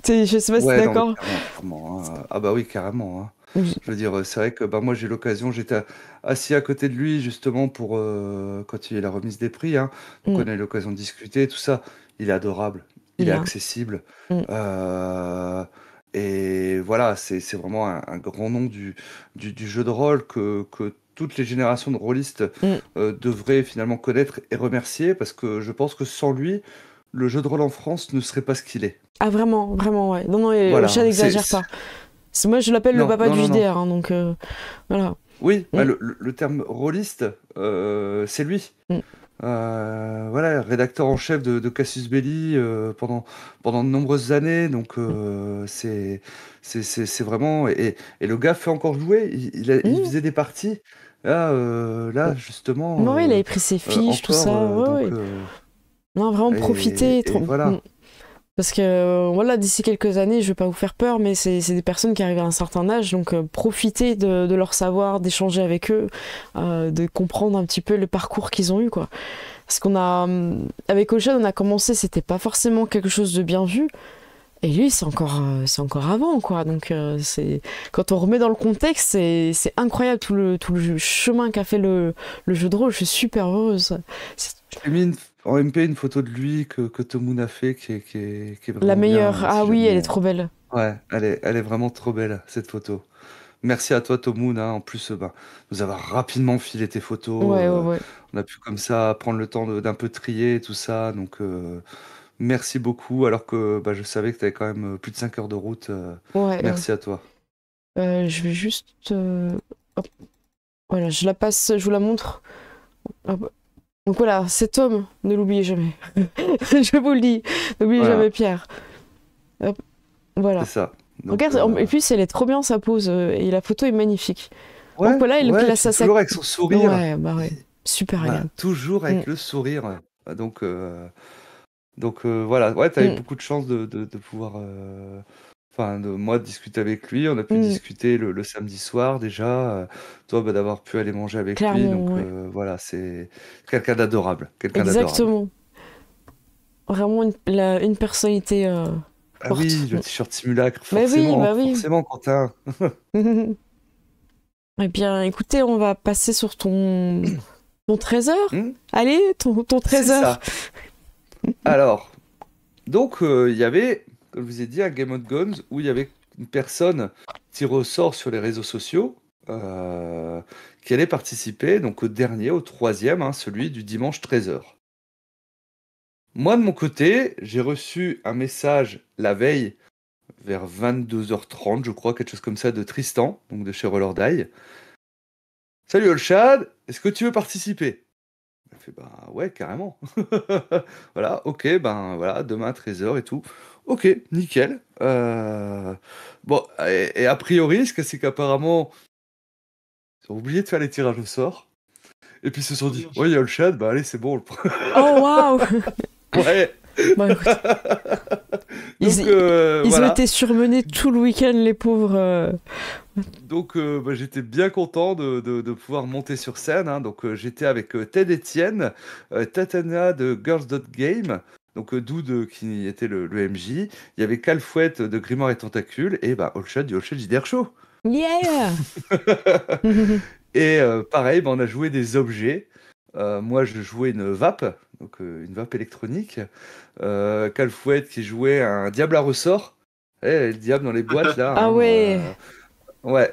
Je sais pas si t'es d'accord. Carrément, hein. Ah bah oui carrément, hein. Je veux dire c'est vrai que moi j'ai l'occasion, j'étais assis à côté de lui justement pour quand il y a eu la remise des prix, hein. Donc on a eu l'occasion de discuter tout ça. Il est adorable, il est accessible. Et voilà, c'est vraiment un grand nom du jeu de rôle que toutes les générations de rôlistes devraient finalement connaître et remercier, parce que je pense que sans lui, le jeu de rôle en France ne serait pas ce qu'il est. Ah vraiment, vraiment, ouais. Non, Voilà, Olshad n'exagère pas. Moi, je l'appelle le papa du JDR, hein, donc voilà. Oui, le terme rôliste, c'est lui. Voilà, rédacteur en chef de Cassius Belli pendant de nombreuses années, donc c'est vraiment... Et le gars fait encore jouer, il faisait des parties, là justement... Oui, il avait pris ses fiches, tout ça, ouais. Non, vraiment profiter. Voilà. Parce que voilà, d'ici quelques années, je vais pas vous faire peur, mais c'est des personnes qui arrivent à un certain âge, donc profitez de leur savoir, d'échanger avec eux, de comprendre un petit peu le parcours qu'ils ont eu, quoi. Parce qu'on a, avec Olshad, on a commencé, c'était pas forcément quelque chose de bien vu, et lui, c'est encore avant, quoi. Donc quand on remet dans le contexte, c'est incroyable tout le chemin qu'a fait le jeu de rôle. Je suis super heureuse. J'ai mis en MP une photo de lui que Tomoun a fait, qui est vraiment la meilleure. bien, Ah oui, elle est trop belle. Ouais, elle est vraiment trop belle, cette photo. Merci à toi, Tomoun, hein, en plus, nous avoir rapidement filé tes photos. Ouais. On a pu comme ça prendre le temps d'un peu trier et tout ça. Donc, merci beaucoup. Alors que je savais que tu avais quand même plus de 5 heures de route. Merci à toi. Je vais juste... Hop. Voilà, je la passe, je vous la montre. Hop. Donc voilà, cet homme, ne l'oubliez jamais. Je vous le dis, n'oubliez jamais Pierre. Hop. Voilà. C'est ça. Donc, regarde, et puis elle est trop bien sa pose, et la photo est magnifique. Ouais, donc voilà, il place à toujours avec son sourire. Ouais, super agréable. Toujours avec le sourire. Donc voilà, ouais, t'avais beaucoup de chance de pouvoir... moi, de discuter avec lui. On a pu discuter le samedi soir déjà. Toi, d'avoir pu aller manger avec lui. Donc voilà, c'est quelqu'un d'adorable. Exactement. Vraiment une personnalité forte. Oui, le t-shirt simulacre, forcément, forcément, Quentin. Eh bien, écoutez, on va passer sur ton trésor. Allez, ton trésor. Alors, donc, il y avait, comme je vous ai dit, un Game of Guns où il y avait une personne tirée au sort sur les réseaux sociaux qui allait participer donc au dernier, au 3e, celui du dimanche 13h. Moi, de mon côté, j'ai reçu un message la veille, vers 22h30, je crois, quelque chose comme ça, de Tristan, donc de chez Roller Die. Salut Olshad, est-ce que tu veux participer? Il fait ouais, carrément. Voilà, ok, voilà, demain 13h et tout. Ok, nickel. Bon, et a priori, ce que c'est qu'apparemment, ils ont oublié de faire les tirages au sort. Et puis ils se sont dit, ouais, il y a Olshad, allez, c'est bon. Oh, waouh. Ouais. Ils ont été surmenés tout le week-end, les pauvres. Donc j'étais bien content de pouvoir monter sur scène. Donc j'étais avec Ted Etienne, Tatana de Girls.game, donc Doud qui était le MJ. Il y avait Calfouette de Grimoire et Tentacules et Olshad du Olshad JDR Show. Yeah. Et pareil, on a joué des objets. Moi, je jouais une vape, donc une vape électronique. Calfouette qui jouait un diable à ressort. Le diable dans les boîtes, là. Ah ouais. Ouais.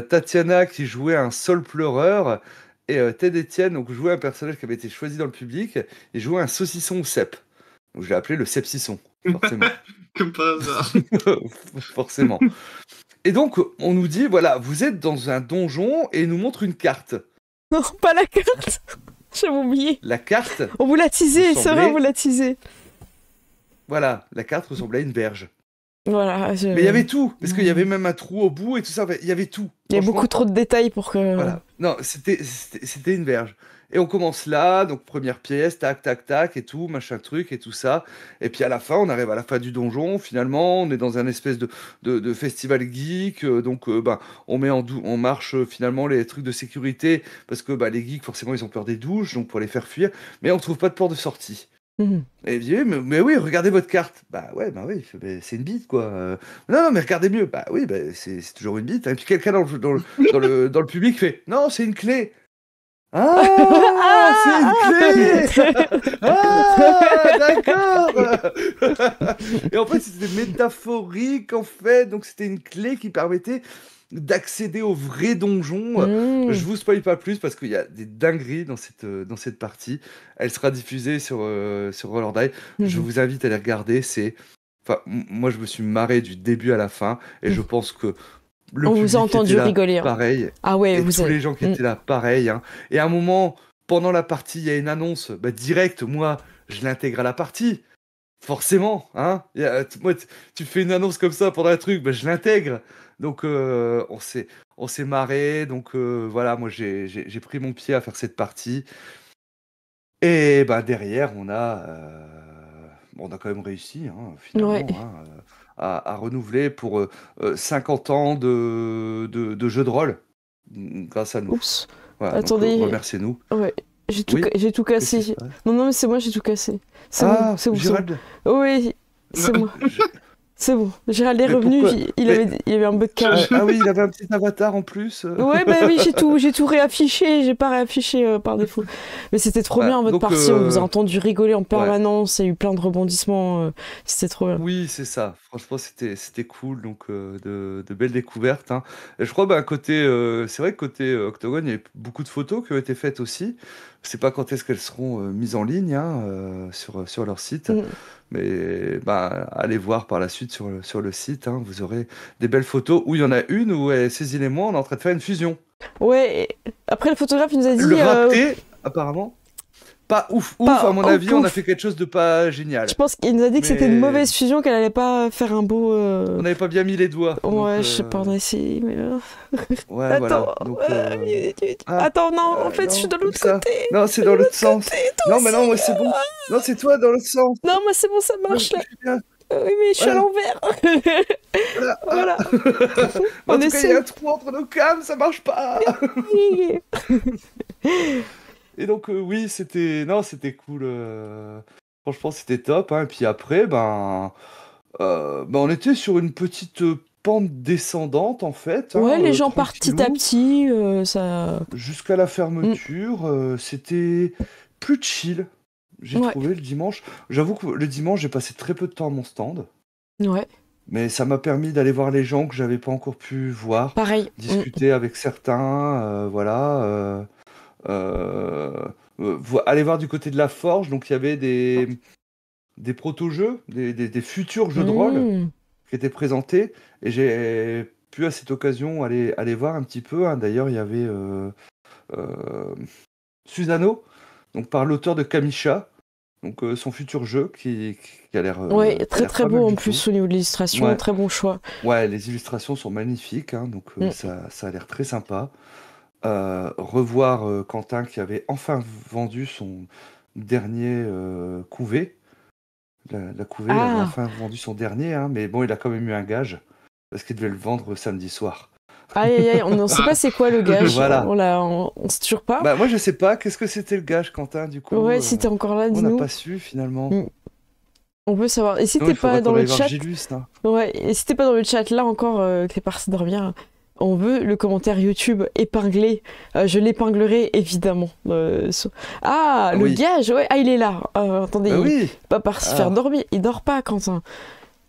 Tatiana qui jouait un sol pleureur. Et Ted Etienne, donc jouait un personnage qui avait été choisi dans le public. Et jouait un saucisson au cep. Donc je l'ai appelé le Sepsisson, forcément. Comme par hasard. Forcément. Et donc, on nous dit, voilà, vous êtes dans un donjon et il nous montre une carte. Non, pas la carte. J'avais oublié. La carte. On vous l'a teasé, c'est vrai, on vous l'a teasé. Voilà, la carte ressemblait à une berge. Voilà. Mais il y avait tout, parce qu'il y avait même un trou au bout et tout ça. Il y avait tout. Il y a beaucoup trop de détails pour que. Voilà. Non, c'était une berge. Et on commence là, donc première pièce, tac, tac, tac, et tout, machin truc, et tout ça. Et puis à la fin, on arrive à la fin du donjon. Finalement, on est dans un espèce de festival geek. Donc, on met en marche finalement les trucs de sécurité, parce que les geeks, forcément, ils ont peur des douches, donc pour les faire fuir. Mais on trouve pas de porte de sortie. Et il dit, mais oui, regardez votre carte. Oui, c'est une bite, quoi. Non, mais regardez mieux. Oui, c'est toujours une bite. Et puis quelqu'un dans le public fait, non, c'est une clé. Ah, c'est une clé. Ah, d'accord. Et en fait, c'était métaphorique, en fait. Donc, c'était une clé qui permettait d'accéder au vrai donjon. Je vous spoil pas plus parce qu'il y a des dingueries dans cette partie. Elle sera diffusée sur Roller Die. Je vous invite à les regarder. Enfin, moi, je me suis marré du début à la fin. Et je pense que on vous a entendu rigoler. Pareil. Ah ouais, et tous les gens qui étaient là, pareil. Hein. Et à un moment, pendant la partie, il y a une annonce. Direct, moi, je l'intègre à la partie. Forcément. Hein. Moi, tu fais une annonce comme ça pendant un truc, je l'intègre. Donc, on s'est marré. Donc, voilà, moi, j'ai pris mon pied à faire cette partie. Et derrière, on a quand même réussi, hein, finalement. Ouais. Hein, à renouveler pour 50 ans de jeu de rôle grâce à nous. Oups. Voilà, attendez. donc, remerciez-nous. Ouais, j'ai tout cassé. Non, mais c'est moi, j'ai tout cassé. C'est bon, c'est bon. Gérald. Oui, c'est moi. C'est bon. Gérald est revenu, il avait un bug câble. Ah oui, il avait un petit avatar en plus. Ouais, oui, j'ai tout réaffiché, j'ai pas réaffiché par défaut. Mais c'était trop bien votre partie, on vous a entendu rigoler en permanence, il y a eu plein de rebondissements, c'était trop bien. Oui, c'est ça. Franchement, c'était cool, donc de belles découvertes. Hein. Et je crois, c'est vrai que côté Octogone, il y a beaucoup de photos qui ont été faites aussi. Je sais pas quand est-ce qu'elles seront mises en ligne sur leur site. Mais allez voir par la suite sur le site, hein, vous aurez des belles photos où il y en a une où Cécile et moi on est en train de faire une fusion. Ouais, après le photographe il nous a dit... Le raté, apparemment. Pas ouf, à mon avis, on a fait quelque chose de pas génial. Je pense qu'il nous a dit que c'était une mauvaise fusion, qu'elle allait pas faire un beau... On n'avait pas bien mis les doigts. Ouais, donc, je sais pas, on a essayé, mais... Ouais, attends, voilà. Donc, attends, non, en fait, je suis dans l'autre côté. Non, c'est dans l'autre sens. Non, mais non, moi c'est bon. Non, c'est toi dans l'autre sens. Non, moi c'est bon, ça marche là. Oui, mais je suis à l'envers. Voilà. En tout cas, il y a un trou entre nos cams, ça marche pas. Et donc, oui, c'était cool. Franchement, c'était top. Hein. Et puis après, on était sur une petite pente descendante, en fait. Ouais, les gens partent petit à petit. Ça... Jusqu'à la fermeture, c'était plus chill. J'ai trouvé le dimanche. J'avoue que le dimanche, j'ai passé très peu de temps à mon stand. Ouais. Mais ça m'a permis d'aller voir les gens que j'avais pas encore pu voir. Pareil. Discuter avec certains, voilà. Aller voir du côté de la forge. Donc il y avait des proto-jeux, des futurs jeux de rôle qui étaient présentés. Et j'ai pu à cette occasion aller voir un petit peu. Hein. D'ailleurs, il y avait Susano, donc par l'auteur de Kamisha. Donc son futur jeu qui a l'air très beau en plus au niveau de l'illustration, très bon choix. Ouais, les illustrations sont magnifiques, hein, donc ça a l'air très sympa. Revoir Quentin qui avait enfin vendu son dernier couvée. La couvée, il avait enfin vendu son dernier, hein, mais bon, il a quand même eu un gage parce qu'il devait le vendre samedi soir. Aïe, on ne sait pas c'est quoi le gage. Voilà. On sait toujours pas. Moi, je sais pas. Qu'est-ce que c'était le gage, Quentin, du coup Ouais, si t'es encore là, dis-nous. On n'a pas su, finalement. On peut savoir. Et si t'es pas dans le chat... Gilus, ouais, et si t'es pas dans le chat, là encore, que t'es parti dormir, on veut le commentaire YouTube épinglé. Je l'épinglerai, évidemment. Le gage, ouais. Ah, il est là. Attendez, il va pas se faire dormir. Il dort pas, Quentin.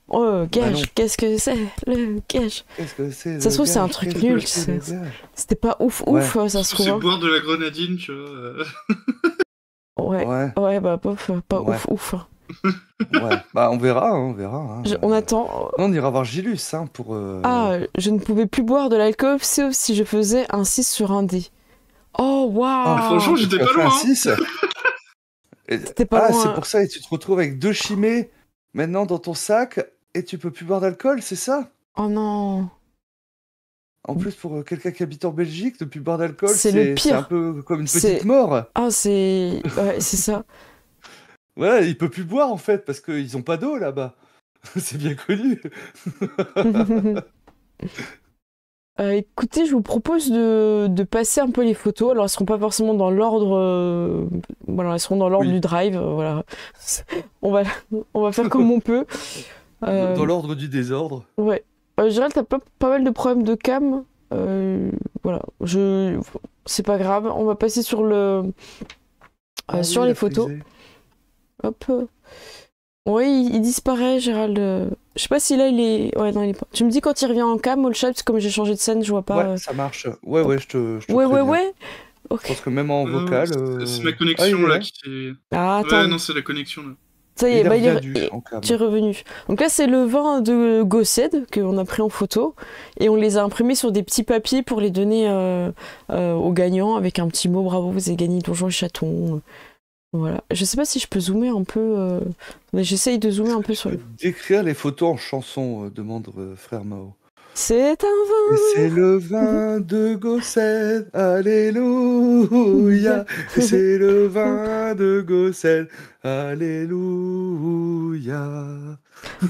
Oh, gage, qu'est-ce que c'est le gage? Qu'est-ce que c'est? Ça se trouve, c'est un truc nul. C'était pas ouf, ça se trouve. C'est boire de la grenadine, tu vois. Ouais, pas ouf. Ouais, on verra. Hein. On attend. On ira voir Gilus, hein, pour... je ne pouvais plus boire de l'alcool, sauf si je faisais un 6 sur un dé. Oh, waouh! Franchement, j'étais pas loin. 6. C'était pas loin. C'est pour ça, et tu te retrouves avec 2 chimées maintenant dans ton sac, et tu peux plus boire d'alcool, c'est ça? Oh non! En plus, pour quelqu'un qui habite en Belgique, ne plus boire d'alcool, c'est le pire. C'est un peu comme une petite mort. Ah, c'est ça. Ouais, il peut plus boire en fait, parce qu'ils ont pas d'eau là-bas. C'est bien connu. Écoutez, je vous propose de passer un peu les photos. Alors, elles seront pas forcément dans l'ordre... Voilà, elles seront dans l'ordre du drive. Voilà. On va faire comme on peut. Dans l'ordre du désordre. Ouais. Gérald, t'as pas mal de problèmes de cam. Voilà. c'est pas grave. On va passer sur sur les photos. Hop. Oui, il disparaît, Gérald. Je sais pas si là il est. Ouais, non, il est pas. Tu me dis quand il revient en cam, All Chat, parce que comme j'ai changé de scène, je vois pas. Ouais, ça marche. Ouais, je te Ouais. préviens. Ok. Parce que même en vocal. C'est ma connexion là qui est. Ah, attends. Ouais, non, c'est la connexion là. Ça y est, tu es revenu. Donc là, c'est le vin de Gossed qu'on a pris en photo et on les a imprimés sur des petits papiers pour les donner aux gagnants avec un petit mot bravo, vous avez gagné Donjons et Chatons. Voilà. Je sais pas si je peux zoomer un peu. Mais j'essaye de zoomer un peu sur. Décrire les photos en chanson, demande frère Mao. C'est un vin. Et c'est le vin de Gossed, alléluia. Et c'est le vin de Gossed, alléluia.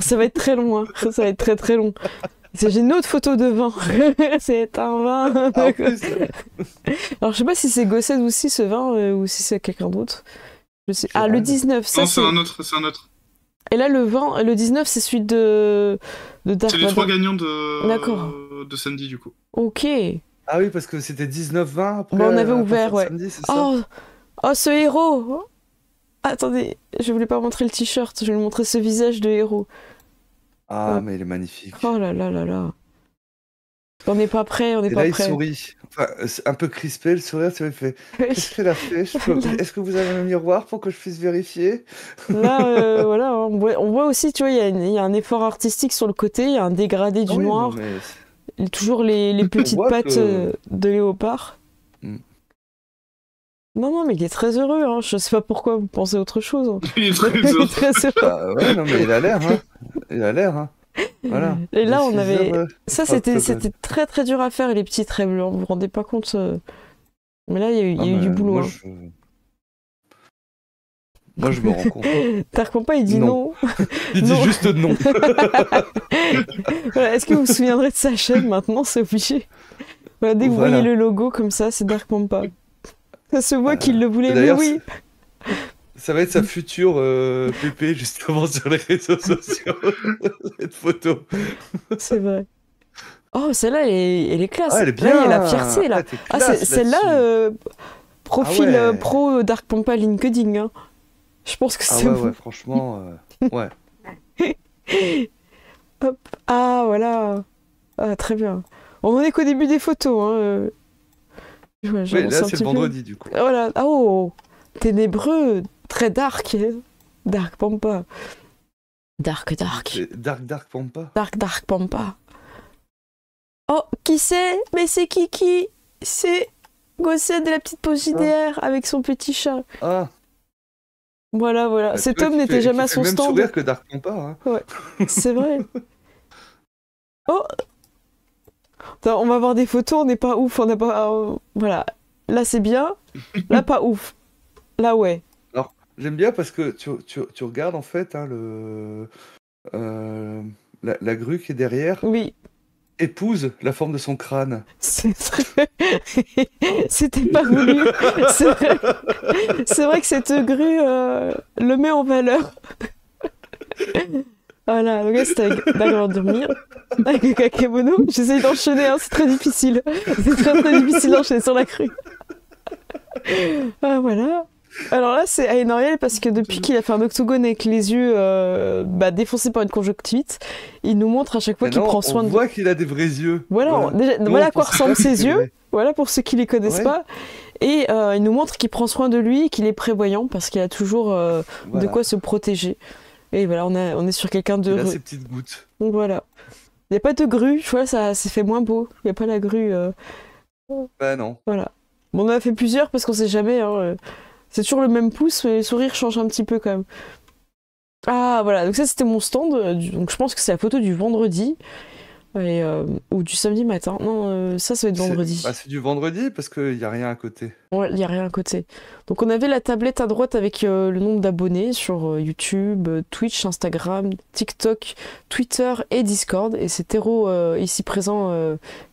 Ça va être très long, hein. Ça va être très très long. J'ai une autre photo de vin. C'est un vin. En plus, Alors je sais pas si c'est Gossed aussi ce vin ou si c'est quelqu'un d'autre. Je sais. Ah, le 19, ça non, c'est un autre. Et là, le 19, c'est celui de Dark. C'est les 3 gagnants de samedi, du coup. Ok. Ah oui, parce que c'était 19-20 après. Bon, on avait ouvert, ouais. Samedi, c'est ça oh, ce héros. Attendez, je voulais pas montrer le t-shirt, je vais lui montrer ce visage de héros. Ah, mais il est magnifique. Oh là là là là. On n'est pas prêt, on n'est pas prêt. Il sourit. Enfin, c'est un peu crispé, le sourire, tu vois, il fait qu'est-ce qu'elle a fait Est-ce que vous avez un miroir pour que je puisse vérifier? Là, voilà, on voit aussi, tu vois, il y a un effort artistique sur le côté, il y a un dégradé du noir. Non, mais... Toujours les petites pattes de léopard. Non, mais il est très heureux, hein. Je sais pas pourquoi vous pensez autre chose. Hein. Il est très heureux. Ah, ouais, non, mais il a l'air, hein. Voilà. Et là, on avait. Ça, c'était très très dur à faire, les petits traits blancs. Vous vous rendez pas compte. Mais là, il y a eu du boulot. Moi, je me rends compte. Dark Pampa, il dit non. Il dit juste non. Voilà, est-ce que vous vous souviendrez de sa chaîne maintenant? C'est obligé. Voilà, dès que vous voyez le logo comme ça, c'est Dark Pampa. Ça se voit qu'il le voulait, mais oui. Ça va être sa future PP justement sur les réseaux sociaux, cette photo. C'est vrai. Oh, celle-là, elle est classe. Ah, elle est bien. Là, il y a la fierté, là. Ah, celle-là, profil pro Dark Pampa LinkedIn. Hein. Je pense que c'est ouais, franchement, ouais. Hop. Ah, voilà. Ah, très bien. On en est qu'au début des photos. Hein. Ouais, là, c'est le vendredi, du coup. Voilà. Oh, ténébreux. Très dark, Dark Pampa. Dark. Dark Pampa. Dark Pampa. Oh, qui c'est? Mais c'est qui? C'est Gossed de la petite pause JDR avec son petit chat. Ah. Voilà. Bah, cet homme n'était jamais à son stand. C'est même sourire que Dark Pampa. Hein. Ouais, c'est vrai. Oh. Attends, on va voir des photos, on n'est pas ouf, on n'a pas... voilà. Là, c'est bien. Là, pas ouf. Là, ouais. J'aime bien parce que tu regardes en fait hein, la grue qui est derrière. Oui. Épouse la forme de son crâne. C'était pas voulu. C'est vrai que cette grue le met en valeur. Voilà, donc là c'était d'agrandir avec le kakemono. J'essaye d'enchaîner, hein, c'est très difficile. C'est très difficile d'enchaîner sur la grue. Ah, voilà. Alors là, c'est Aenoriel parce que depuis qu'il a fait un octogone avec les yeux défoncés par une conjonctivite, il nous montre à chaque fois qu'il prend soin de... On voit qu'il a des vrais yeux. Voilà. Voilà à quoi ressemblent ses yeux. Voilà pour ceux qui les connaissent pas. Et il nous montre qu'il prend soin de lui, qu'il est prévoyant parce qu'il a toujours de quoi se protéger. Et voilà, on est sur quelqu'un de... Il a ses petites gouttes. Donc voilà. Il n'y a pas de grue, tu vois, ça fait moins beau. Il n'y a pas la grue... Bah non. Voilà. Bon, on en a fait plusieurs parce qu'on sait jamais... Hein, c'est toujours le même pouce, mais le sourire change un petit peu quand même. Ah, voilà. Donc ça, c'était mon stand. Donc je pense que c'est la photo du vendredi. Ou du samedi matin. Non, ça va être vendredi. C'est du vendredi parce qu'il n'y a rien à côté. Ouais, il n'y a rien à côté. Donc on avait la tablette à droite avec le nombre d'abonnés sur YouTube, Twitch, Instagram, TikTok, Twitter et Discord. Et c'est Théro ici présent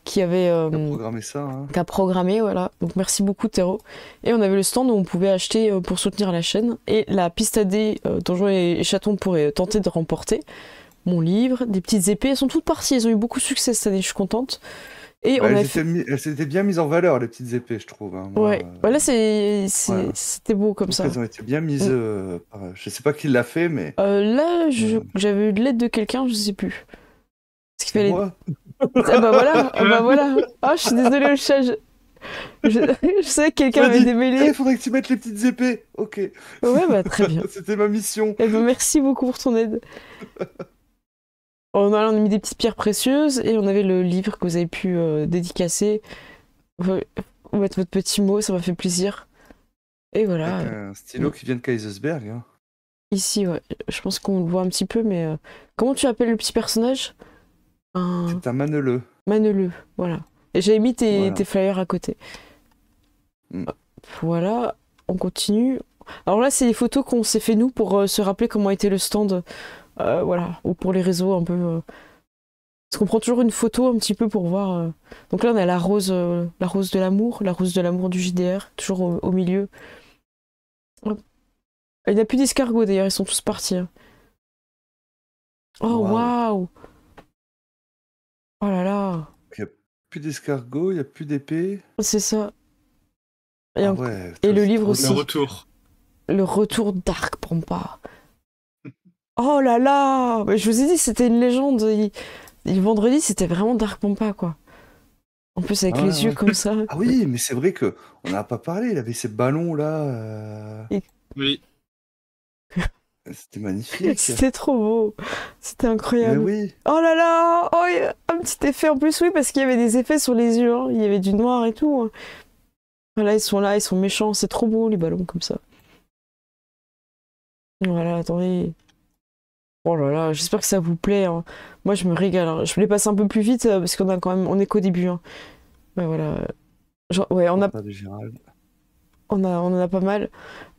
qui avait... programmé ça. Hein. Qui a programmé, voilà. Donc merci beaucoup Théro. Et on avait le stand où on pouvait acheter pour soutenir la chaîne. Et la piste AD Donjons et Chatons pourrait tenter de remporter. Mon livre, des petites épées, elles sont toutes parties, elles ont eu beaucoup de succès cette année, je suis contente. Et Bah, on a elles s'étaient bien mises en valeur, les petites épées, je trouve. Hein. Moi, Ouais, bah là c'était beau je comme trouve ça. qu'elles ont été bien mises. Je sais pas qui l'a fait, mais Là, euh, j'avais eu de l'aide de quelqu'un, je sais plus. Parce qu'il c'est fallait. moi. Ah bah voilà, ah bah voilà. Ah, je suis désolée, le chat. Je savais que Tu quelqu'un m'as avait dit, démêlé. il faudrait que tu mettes les petites épées. Ok. Ouais, bah très bien. C'était ma mission. Eh ben, merci beaucoup pour ton aide. On a mis des petites pierres précieuses et on avait le livre que vous avez pu dédicacer. Vous mettre votre petit mot, ça m'a fait plaisir. Et voilà. Avec un stylo qui vient de Kaisersberg. Hein. Ici, ouais. Je pense qu'on le voit un petit peu, mais comment tu appelles le petit personnage? C'est un maneleux. Maneleux, voilà. Et j'avais mis Voilà. tes flyers à côté. Mm. Voilà, on continue. Alors là, c'est les photos qu'on s'est fait nous pour se rappeler comment était le stand. Voilà, ou pour les réseaux un peu. Parce qu'on prend toujours une photo un petit peu pour voir. Donc là, on a la rose de l'amour du JDR, toujours au milieu. Hop. Il n'y a plus d'escargots d'ailleurs, ils sont tous partis. Hein. Oh waouh! Oh là là! Il n'y a plus d'escargot, il n'y a plus d'épée. C'est ça. Et, Ah ouais, et le c'est livre trop aussi. Le retour. Le retour d'Arc Pampa. Oh là là! Mais je vous ai dit, c'était une légende. Le vendredi, c'était vraiment Dark Pampa, quoi. En plus, avec les yeux comme ça. Ah oui, mais c'est vrai que on n'a pas parlé. Il avait ces ballons là. Oui. C'était magnifique. C'était trop beau. C'était incroyable. Mais oui. Oh là là! Oh, il y a un petit effet en plus, oui, parce qu'il y avait des effets sur les yeux. Hein. Il y avait du noir et tout. Hein. Voilà, ils sont méchants. C'est trop beau, les ballons comme ça. Voilà, attendez. Oh là là, j'espère que ça vous plaît. Hein. Moi, je me régale. Hein. Je me les passe un peu plus vite parce qu'on a quand même, on est qu'au début. Hein. Ouais, voilà. Genre, ouais, on en a pas mal.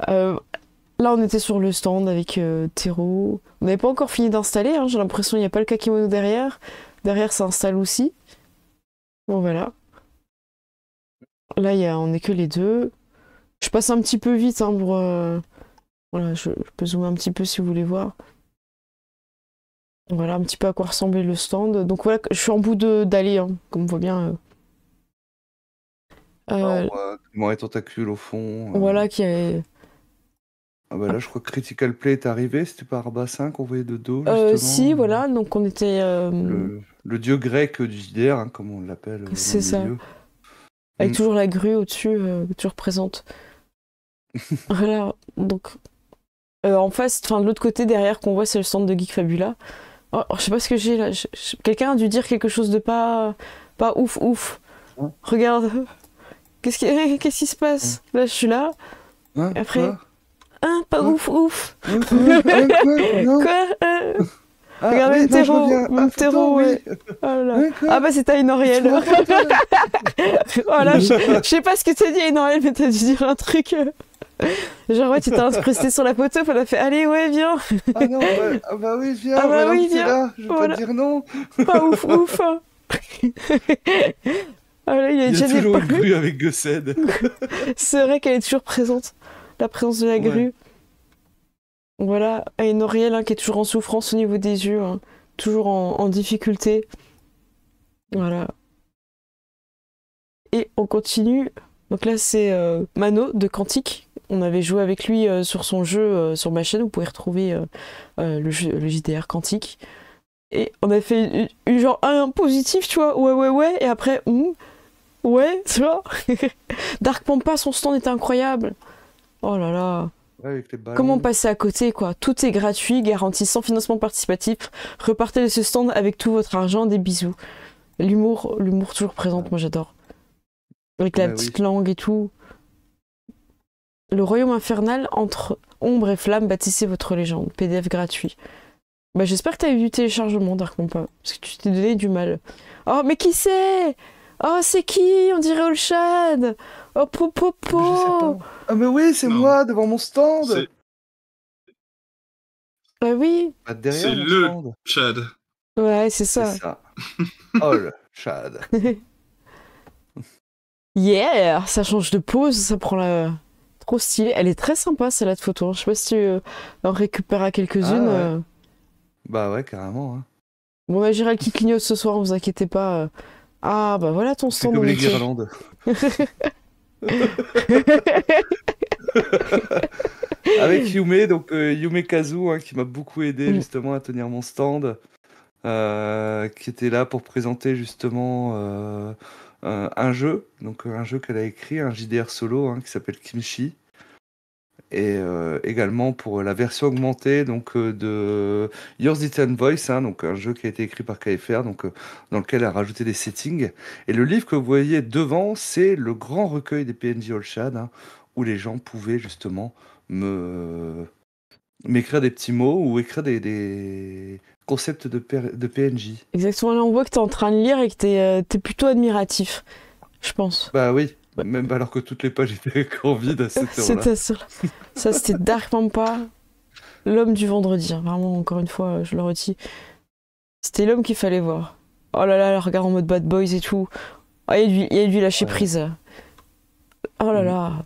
Là, on était sur le stand avec Théro. On n'avait pas encore fini d'installer. Hein. J'ai l'impression qu'il n'y a pas le kakimono derrière. Derrière, ça installe aussi. Bon, voilà. Là, on n'est que les deux. Je passe un petit peu vite hein, pour. Voilà, je peux zoomer un petit peu si vous voulez voir. Voilà un petit peu à quoi ressemblait le stand. Donc voilà, je suis en bout d'allée, hein, comme on voit bien. Mon tentacule au fond. Voilà qui est. Ah bah là, je crois que Critical Play est arrivé. C'était pas Arbassin qu'on voyait de dos, justement. Si, voilà, donc on était. Le dieu grec du JDR, hein, comme on l'appelle. C'est ça. Avec toujours la grue au-dessus, toujours présente. Voilà, donc. En face, enfin de l'autre côté, derrière qu'on voit, c'est le stand de Geek Fabula. Oh, je sais pas ce que j'ai là. Quelqu'un a dû dire quelque chose de pas ouf. Ouais. Regarde. Qu'est-ce qui se passe? Là, je suis là. Hein, après. Hein, pas ouf. Hein, quoi Quoi regarde, oui, même Théro, ouais. Oui. Oh là. Ah bah c'était une Auriel. Voilà, je sais pas ce que t'as dit, une Auriel, mais t'as dû dire un truc. Genre ouais, tu t'es incrusté sur la photo, on a fait allez ouais viens. Ah non, ah bah oui viens. Ah bah oui viens. Là, je vais pas te dire non. Pas ouf. Ah là, il y a toujours une grue avec Gossed. C'est vrai qu'elle est toujours présente, la présence de la grue. Voilà, et Noriel hein, qui est toujours en souffrance au niveau des yeux, hein, toujours en difficulté. Voilà. Et on continue. Donc là c'est Mano de Quantique. On avait joué avec lui sur son jeu sur ma chaîne. Vous pouvez retrouver le JDR Quantique. Et on a fait genre un positif, tu vois. Ouais. Et après, ouais, tu vois. Dark Pampa, son stand était incroyable. Oh là là. Ouais, avec les ballons. Comment passer à côté, quoi. Tout est gratuit, garanti sans financement participatif. Repartez de ce stand avec tout votre argent. Des bisous. L'humour toujours présente, moi j'adore. Avec la petite langue et tout. Le royaume infernal entre ombre et flamme, bâtissez votre légende. PDF gratuit. Bah j'espère que t'as eu du téléchargement, Dark Pampa. Parce que tu t'es donné du mal. Oh mais qui c'est? Oh c'est qui? On dirait Olshad. Oh popo. Ah mais oui, c'est moi devant mon stand. Ah oui. C'est le Chad. Ouais, c'est ça. C'est ça. Oh le Chad. Yeah, ça change de pose, ça prend la... Trop stylé. Elle est très sympa, celle-là de photo. Je sais pas si tu en récupéreras quelques-unes. Ah, ouais. Bah ouais, carrément. Hein. Bon, on a Gérald qui clignote ce soir, vous inquiétez pas. Ah, bah voilà ton C'est stand. comme les Mickey. guirlandes. Avec Yume, donc Yume Kazu, hein, qui m'a beaucoup aidé justement à tenir mon stand, qui était là pour présenter justement un jeu, donc un jeu qu'elle a écrit, un JDR solo, hein, qui s'appelle Kimchi, et également pour la version augmentée donc de Yours It Voice, hein, donc un jeu qui a été écrit par KFR, donc dans lequel elle a rajouté des settings. Et le livre que vous voyez devant, c'est le grand recueil des PNJ All Shad, hein, où les gens pouvaient justement m'écrire des petits mots ou écrire des concepts de PNJ. Exactement, là on voit que t'es en train de lire et que t'es plutôt admiratif, je pense. Bah oui, Ouais. même alors que toutes les pages étaient encore vides à cette heure-là. C'était ça. Ça, c'était Dark Pampa, l'homme du vendredi. Hein. Vraiment, encore une fois, je le redis. C'était l'homme qu'il fallait voir. Oh là là, le regard en mode bad boys et tout. Ah, il y a du lâcher prise. Oh là là,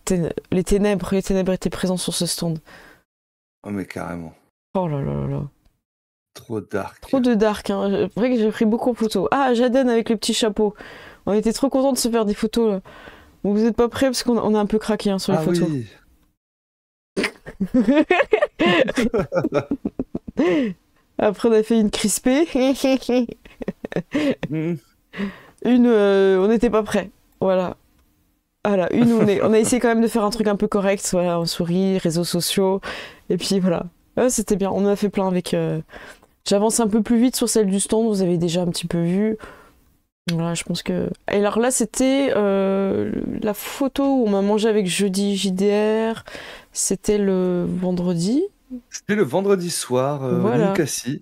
les ténèbres étaient présents sur ce stand. Oh mais carrément. Oh là là là là. Trop dark. Trop de dark, hein. C'est vrai que j'ai pris beaucoup de photos. Ah, Jaden avec le petit chapeau. On était trop contents de se faire des photos là. Bon, vous êtes pas prêts parce qu'on a un peu craqué hein, sur les photos. Oui. Après, on a fait une crispée. On n'était pas prêts. Voilà. Voilà, on a essayé quand même de faire un truc un peu correct. Voilà, on sourit, réseaux sociaux. Et puis voilà. C'était bien. On en a fait plein avec. J'avance un peu plus vite sur celle du stand. Vous avez déjà un petit peu vu. Voilà, je pense que. Et alors là, c'était la photo où on m'a mangé avec Jeudi JDR. C'était le vendredi. C'était le vendredi soir, Voilà. Ninkasi.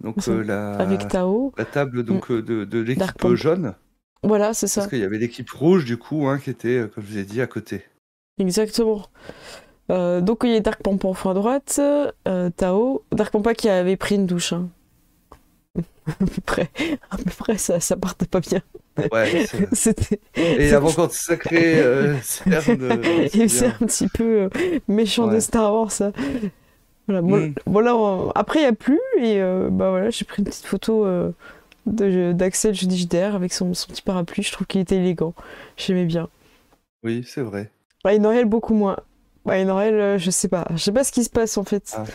Donc avec Tao. la table donc de l'équipe jaune. Voilà, c'est ça. Parce qu'il y avait l'équipe rouge du coup, hein, qui était, comme je vous ai dit, à côté. Exactement. Donc il y a Dark Pampa en fond à droite, Tao. Dark Pampa qui avait pris une douche. Hein. à peu près ça partait pas bien. Ouais, c'était. Et il y avait encore de sacrés cernes. Il faisait un petit peu méchant de Star Wars, ça. Voilà, bon là, après il n'y a plus, et bah voilà, j'ai pris une petite photo d'Axel Jeudi JDR avec son petit parapluie. Je trouve qu'il était élégant. J'aimais bien. Oui, c'est vrai. Et Noriel beaucoup moins. Et Noriel, je sais pas ce qui se passe en fait. Ah.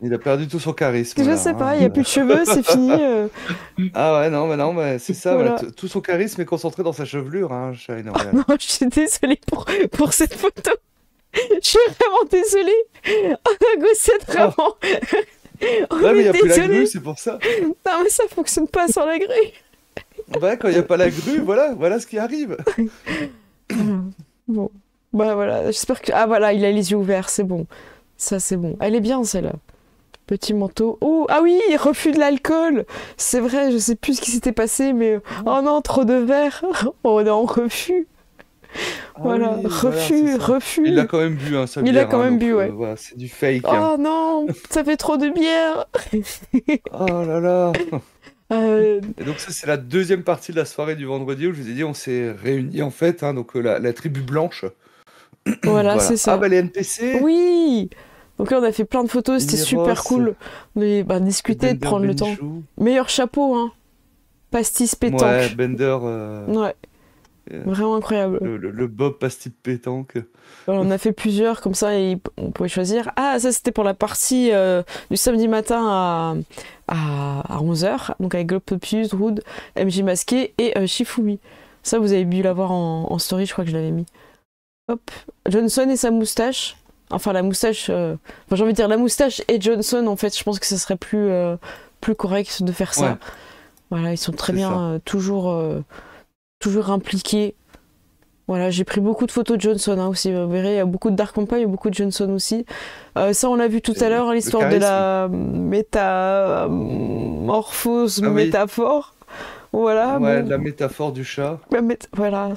Il a perdu tout son charisme. Je sais pas, il n'y a plus de cheveux, c'est fini. Ah ouais, non, mais c'est ça. Voilà. Tout son charisme est concentré dans sa chevelure, hein, chez Noriel. Non, je suis désolée pour cette photo. Je suis vraiment désolée. Oh, la gossette, vraiment. Ouais, mais il n'y a plus la grue, c'est pour ça. Non, mais ça fonctionne pas sans la grue. Bah, quand il n'y a pas la grue, voilà ce qui arrive. Bon, bah voilà, j'espère que... Ah voilà, il a les yeux ouverts, c'est bon. Ça, c'est bon. Elle est bien, celle-là. Petit manteau. Oh, ah oui, refus de l'alcool. C'est vrai, je sais plus ce qui s'était passé, mais... Oh non, trop de verre. Oh non, refus. Voilà, oui, refus. Il l'a quand même bu, hein, sa bière. Il l'a quand même bu, ouais. Voilà, c'est du fake. Oh non, ça fait trop de bière. Oh là là. Et donc ça, c'est la deuxième partie de la soirée du vendredi où je vous ai dit, on s'est réunis en fait, hein, donc la tribu blanche. Voilà, c'est ça. Ah bah les NPC. Oui. Donc là, on a fait plein de photos, c'était super cool. On a discuté, de prendre le temps. Meilleur chapeau, hein. Pastis pétanque. Ouais, Bender. Ouais. Vraiment incroyable. Le Bob pastis pétanque. Alors, on a fait plusieurs comme ça et on pouvait choisir. Ah, ça c'était pour la partie du samedi matin à 11h. Donc avec Globopus, Rude, MJ Masqué et Shifumi. Ça, vous avez dû l'avoir en story, je crois que je l'avais mis. Hop. Johnson et sa moustache. Enfin, la moustache. Enfin, j'ai envie de dire la moustache et Johnson, en fait. Je pense que ça serait plus correct de faire ça. Ouais. Voilà, ils sont très bien, toujours impliqués. Voilà, j'ai pris beaucoup de photos de Johnson hein, aussi. Vous verrez, il y a beaucoup de Dark Pampa, il y a beaucoup de Johnson aussi. Ça, on l'a vu tout à l'heure, l'histoire de la métamorphose, métaphore. Voilà. Ouais, la métaphore du chat. Voilà.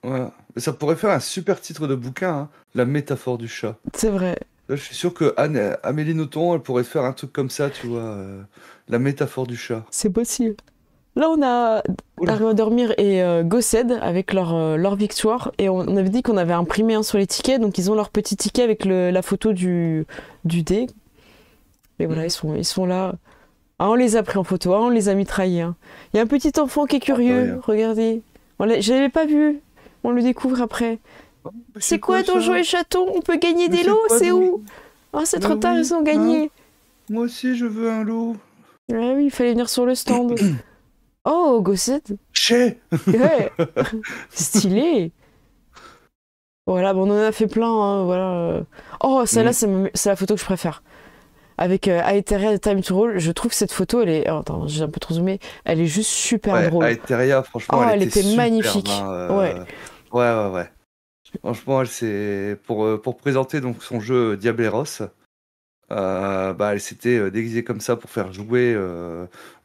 Ouais. Mais ça pourrait faire un super titre de bouquin, hein, la métaphore du chat. C'est vrai. Là, je suis sûr que Amélie Nothomb, elle pourrait faire un truc comme ça, tu vois, la métaphore du chat. C'est possible. Là, on a Arrive à dormir et Gossed avec leur victoire. Et on avait dit qu'on avait imprimé sur les tickets. Donc, ils ont leur petit ticket avec la photo du dé. Et voilà, ils sont là. Ah, on les a pris en photo, ah, on les a mitraillés. Hein. Il y a un petit enfant qui est curieux, regardez. Je l'avais pas vu, on le découvre après. Oh, c'est quoi Donjons et Châteaux? On peut gagner des lots, c'est où? Oh, c'est trop tard, ils ont gagné. Moi aussi, je veux un lot. Ah oui, il fallait venir sur le stand. Oh, Gossette. Ouais. Stylé. Voilà, bon, on en a fait plein. Hein, voilà. Oh, celle-là, c'est la photo que je préfère. Avec Aetheria de Time to Roll, je trouve que cette photo, elle est... Oh, attends, j'ai un peu trop zoomé. Elle est juste super drôle. Aetheria, franchement, elle était superbe, magnifique. Hein, ouais. Franchement, c'est pour présenter donc son jeu Diableros. Elle s'était déguisée comme ça pour faire jouer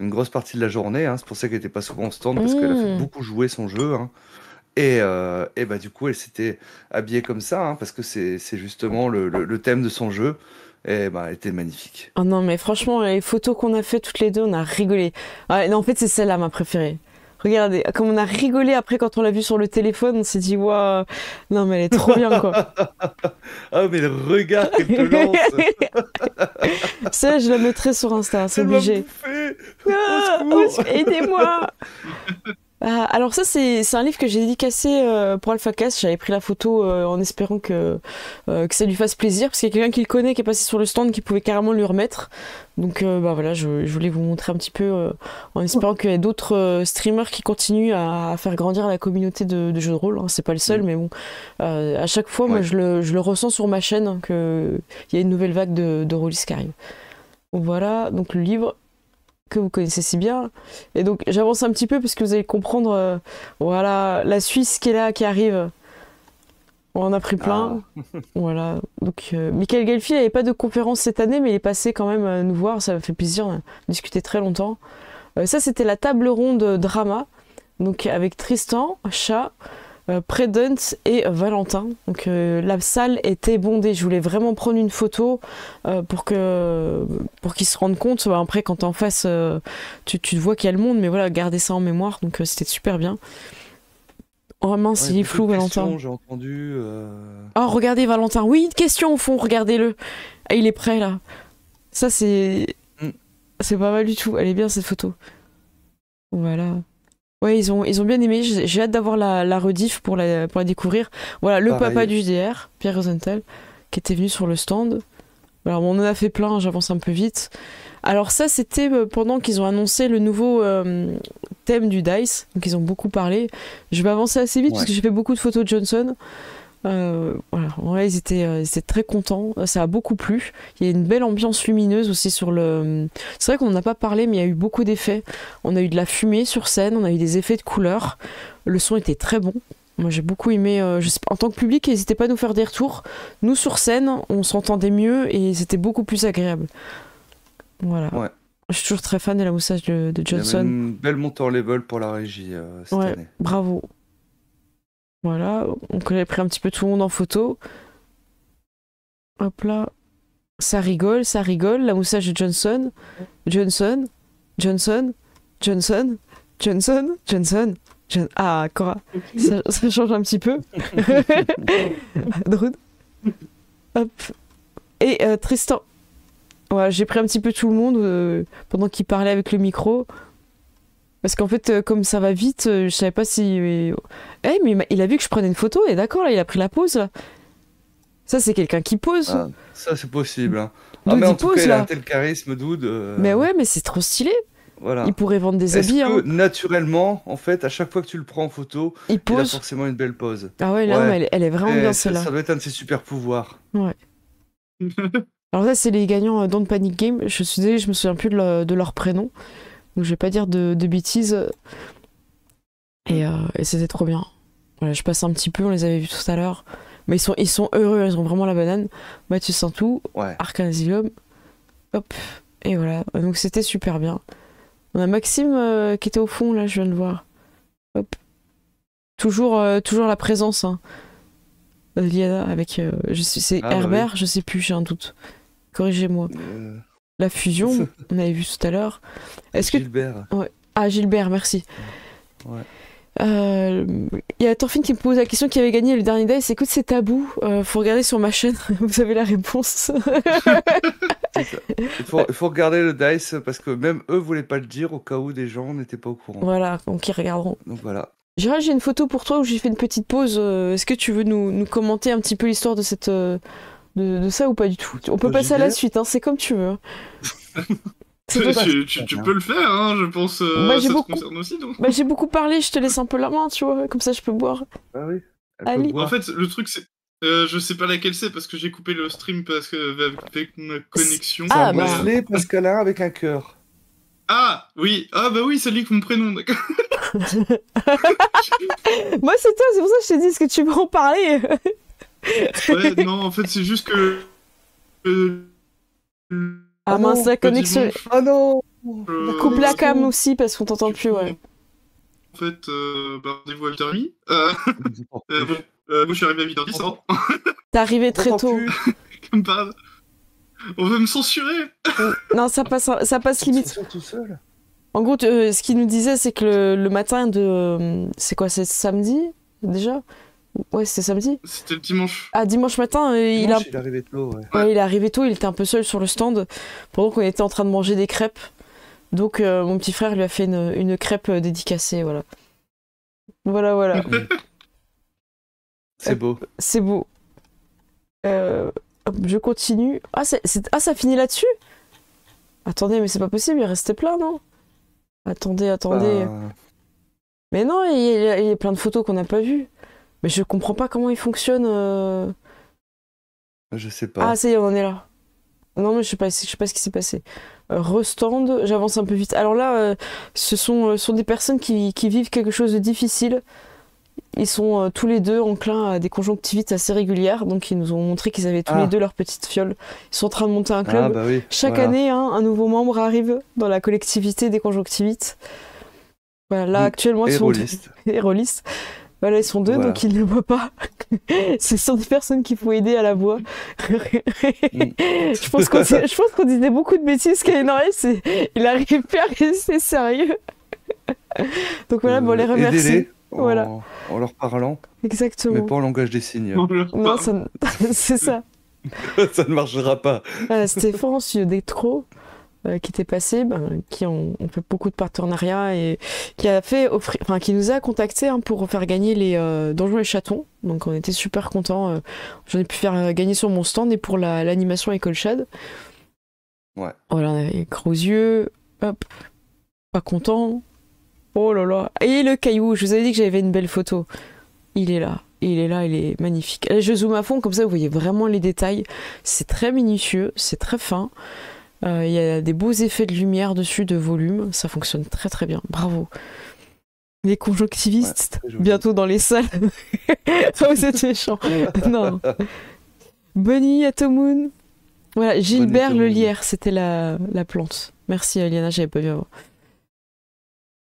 une grosse partie de la journée. Hein. C'est pour ça qu'elle n'était pas souvent au stand, parce qu'elle a fait beaucoup jouer son jeu. Hein. Et du coup, elle s'était habillée comme ça, hein, parce que c'est justement le thème de son jeu. Et elle était magnifique. Oh non, mais franchement, les photos qu'on a fait toutes les deux, on a rigolé. Ah, non, en fait, c'est celle-là ma préférée. Regardez, comme on a rigolé après quand on l'a vue sur le téléphone, on s'est dit, waouh, non, mais elle est trop bien, quoi. Ah, mais le regard qu'elle te lance. Ça, je la mettrai sur Insta, c'est obligé. Aidez-moi. Alors ça, c'est un livre que j'ai dédicacé pour AlphaCast. J'avais pris la photo en espérant que ça lui fasse plaisir, parce qu'il y a quelqu'un qui le connaît, qui est passé sur le stand, qui pouvait carrément lui remettre. Donc voilà, je voulais vous montrer un petit peu, en espérant qu'il y ait d'autres streamers qui continuent à faire grandir la communauté de jeux de rôle. Hein. C'est pas le seul, mais bon, à chaque fois, moi, je le ressens sur ma chaîne, hein, qu'il y a une nouvelle vague de rôlistes qui arrive. Voilà, donc le livre que vous connaissez si bien. Et donc j'avance un petit peu parce que vous allez comprendre, voilà, la Suisse qui est là, qui arrive. On en a pris plein. Voilà. Donc Michael Gelfi n'avait pas de conférence cette année, mais il est passé quand même nous voir, ça m'a fait plaisir, on a discuté très longtemps. Ça, c'était la table ronde drama, donc avec Tristan, Chat, Predent et Valentin. Donc la salle était bondée. Je voulais vraiment prendre une photo pour qu'ils se rendent compte. Après, quand t'es en face, tu vois qu'il y a le monde, mais voilà, garder ça en mémoire. Donc c'était super bien. Oh mince, il est flou, Valentin. J'ai entendu. Oh, regardez Valentin. Oui, une question au fond, regardez-le. Ah, il est prêt là. Ça, c'est pas mal du tout. Elle est bien cette photo. Voilà. Ouais, ils ont bien aimé. J'ai hâte d'avoir la rediff pour la découvrir. Voilà, le papa du JDR, Pierre Rosenthal, qui était venu sur le stand. Alors, on en a fait plein, j'avance un peu vite. Alors ça, c'était pendant qu'ils ont annoncé le nouveau thème du DICE. Donc ils ont beaucoup parlé. Je vais avancer assez vite parce que j'ai fait beaucoup de photos de Johnson. Voilà, ouais, ils étaient très contents, ça a beaucoup plu. Il y a une belle ambiance lumineuse aussi sur le... C'est vrai qu'on n'en a pas parlé, mais il y a eu beaucoup d'effets. On a eu de la fumée sur scène, on a eu des effets de couleurs. Le son était très bon. Moi j'ai beaucoup aimé, en tant que public, n'hésitez pas à nous faire des retours. Nous sur scène, on s'entendait mieux et c'était beaucoup plus agréable. Voilà. Ouais. Je suis toujours très fan de la moustache de Johnson. Il y a une belle montée en level pour la régie cette année. Bravo. Voilà, on avait pris un petit peu tout le monde en photo. Hop là. Ça rigole. La moustache de Johnson. Ah, Cora. Ça change un petit peu. Drôle. Hop. Et Tristan. Voilà, j'ai pris un petit peu tout le monde pendant qu'il parlait avec le micro. Parce qu'en fait, comme ça va vite, je savais pas si... mais il a vu que je prenais une photo, et d'accord, là, il a pris la pause, là. Ça, c'est quelqu'un qui pose. Ah, ça, c'est possible. Hein. Dude, mais en tout cas, il a là. un tel charisme, Dude. Mais ouais, mais c'est trop stylé. Voilà. Il pourrait vendre des habits. Que, naturellement, en fait, à chaque fois que tu le prends en photo, il a forcément une belle pose. Ah ouais, là, ouais. Elle est vraiment bien, celle-là. Ça doit être un de ses super pouvoirs. Ouais. Alors là, c'est les gagnants Don't Panic Game. Je suis désolée, je me souviens plus de leur prénom. Donc je vais pas dire de bêtises. Et c'était trop bien. Voilà, je passe un petit peu, on les avait vus tout à l'heure. Mais ils sont heureux, ils ont vraiment la banane. Mathieu Saintou, Arcane Asylum. Hop. Et voilà. Donc c'était super bien. On a Maxime qui était au fond, là, je viens de le voir. Hop. Toujours la présence. Hein. Liana avec... c'est Herbert, oui. Je sais plus, j'ai un doute. Corrigez-moi. La fusion, on avait vu tout à l'heure. Gilbert. Ouais. Ah, Gilbert, merci. Ouais. Y a Thorfinn qui me pose la question qui avait gagné le dernier day. C'est écoute, c'est tabou. Faut regarder sur ma chaîne. Vous avez la réponse. Il faut regarder le dice parce que même eux voulaient pas le dire au cas où des gens n'étaient pas au courant. Voilà, donc ils regarderont. Donc voilà. Gérald, j'ai une photo pour toi où j'ai fait une petite pause. Est-ce que tu veux nous commenter un petit peu l'histoire de cette de ça ou pas du tout? On peut passer à la suite, hein, c'est comme tu veux. Tu peux le faire, hein, je pense. Ça te concerne aussi, donc. Bah, j'ai beaucoup parlé, je te laisse un peu la main, tu vois, comme ça je peux boire. Ah oui. Allez. En fait, le truc c'est. Je sais pas laquelle c'est parce que j'ai coupé le stream parce que avec ma connexion. Ah, Mosley Pascalin avec un cœur. Ah oui, bah oui, ça lit que mon prénom, d'accord. Moi c'est toi, c'est pour ça que je t'ai dit, est-ce que tu veux en parler? Ouais, non, en fait c'est juste que. Ah mince, la connexion. Oh non. Coupe la cam aussi parce qu'on t'entend plus, ouais. En fait, rendez-vous à 8h30. Moi je suis arrivé à 8h10, ça va. T'es arrivé très tôt. Comme par hasard. On veut me censurer. Non, ça passe limite. Tout seul. En gros, ce qu'il nous disait, c'est que le matin de... c'est quoi, c'est samedi, déjà? Ouais, c'était samedi. C'était le dimanche. Ah, dimanche matin, il est arrivé tôt, ouais. Ouais, il est arrivé tôt, il était un peu seul sur le stand, pendant qu'on était en train de manger des crêpes. Donc, mon petit frère lui a fait une crêpe dédicacée, voilà. Voilà. C'est beau. C'est beau. Je continue. Ça finit là-dessus? Attendez, mais c'est pas possible, il restait plein, non? Attendez. Mais non, il y a plein de photos qu'on n'a pas vues. Mais je comprends pas comment il fonctionne. Je sais pas. Ah, ça y est, on en est là. Non, mais je sais pas ce qui s'est passé. Restand, j'avance un peu vite. Alors là, ce sont des personnes qui vivent quelque chose de difficile. Ils sont tous les deux enclins à des conjonctivites assez régulières, donc ils nous ont montré qu'ils avaient tous les deux leur petite fiole. Ils sont en train de monter un club. Oui, Chaque année, un nouveau membre arrive dans la collectivité des conjonctivites. Voilà, là actuellement, ils sont deux rôlistes. Voilà, ils sont deux, donc ils ne voient pas. Ce sont des personnes qu'il faut aider à la voix. Je pense qu'on disait beaucoup de bêtises Kainori, il arrive plus à rester sérieux. Donc voilà, on les remercie. Aidez-les voilà. En leur parlant. Exactement. Mais pas en langage des signes. Non, c'est ça. Ça ne marchera pas. Stéphane, Détro, qui était passé, qui ont fait beaucoup de partenariats et qui nous a contactés pour faire gagner les Donjons et Chatons. Donc on était super contents. J'en ai pu faire gagner sur mon stand et pour l'animation École Shad. Ouais. Voilà, on avait gros yeux, hop, pas content. Oh là là. Et le caillou, je vous avais dit que j'avais une belle photo. Il est là, il est magnifique. Là, je zoome à fond, comme ça vous voyez vraiment les détails. C'est très minutieux, c'est très fin. Il y a des beaux effets de lumière dessus, de volume. Ça fonctionne très très bien. Bravo. Les conjonctivistes, bientôt dans les salles. Oh, vous êtes méchants. Non. Bonnie Atomoun. Voilà, Gilbert Le Lierre, c'était la plante. Merci Aliana, j'avais pas vu avant.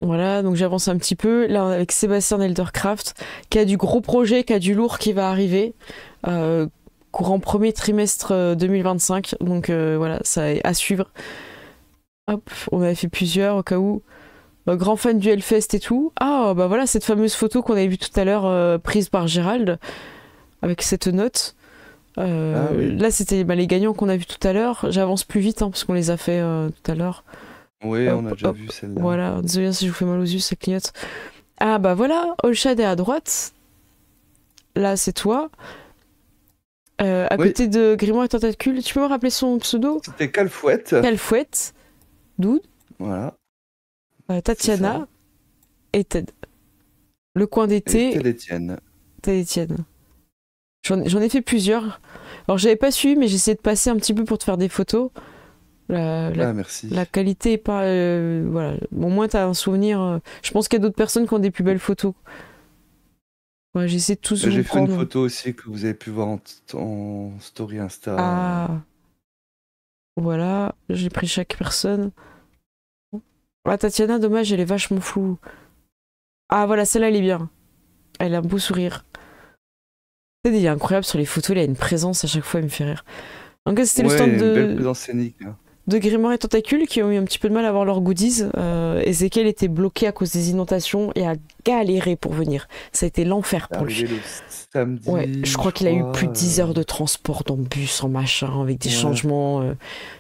Voilà, donc j'avance un petit peu. Là, avec Sébastien Eldercraft, qui a du gros projet, qui a du lourd qui va arriver. Courant premier trimestre 2025. Donc voilà, ça est à suivre. Hop, on avait fait plusieurs au cas où. Grand fan du Hellfest et tout. Ah, bah voilà, cette fameuse photo qu'on avait vue tout à l'heure, prise par Gérald, avec cette note. Oui. Là, c'était les gagnants qu'on a vus tout à l'heure. J'avance plus vite, parce qu'on les a fait tout à l'heure. Oui, on a déjà vu celle-là. Voilà, désolé si je vous fais mal aux yeux, ça clignote. Ah bah voilà, Olshad est à droite. Là, c'est toi. À côté de Grimoire et Tentacule, tu peux me rappeler son pseudo? C'était Calfouette. Calfouette, Doud. Voilà. Tatiana et Ted. Le coin d'été. Ted Etienne. J'en ai fait plusieurs. Alors j'avais pas suivi, mais j'ai essayé de passer un petit peu pour te faire des photos. Merci. La qualité est pas... voilà. Au moins t'as un souvenir. Je pense qu'il y a d'autres personnes qui ont des plus belles photos. Ouais, j'essaie de tous vous J'ai prendre. fait une photo aussi que vous avez pu voir en story Insta. Ah. Voilà, j'ai pris chaque personne. Ah, Tatiana, dommage, elle est vachement floue. Ah voilà, celle-là, elle est bien. Elle a un beau sourire. Il est incroyable sur les photos, il a une présence à chaque fois, il me fait rire. En tout cas, c'était le stand une belle présence scénique. De Grimoire et Tentacule qui ont eu un petit peu de mal à avoir leurs goodies. Ezekiel était bloqué à cause des inondations et a galéré pour venir. Ça a été l'enfer pour lui. Le samedi, ouais, je crois qu'il a eu plus de 10 heures de transport dans le bus, en machin, avec des changements.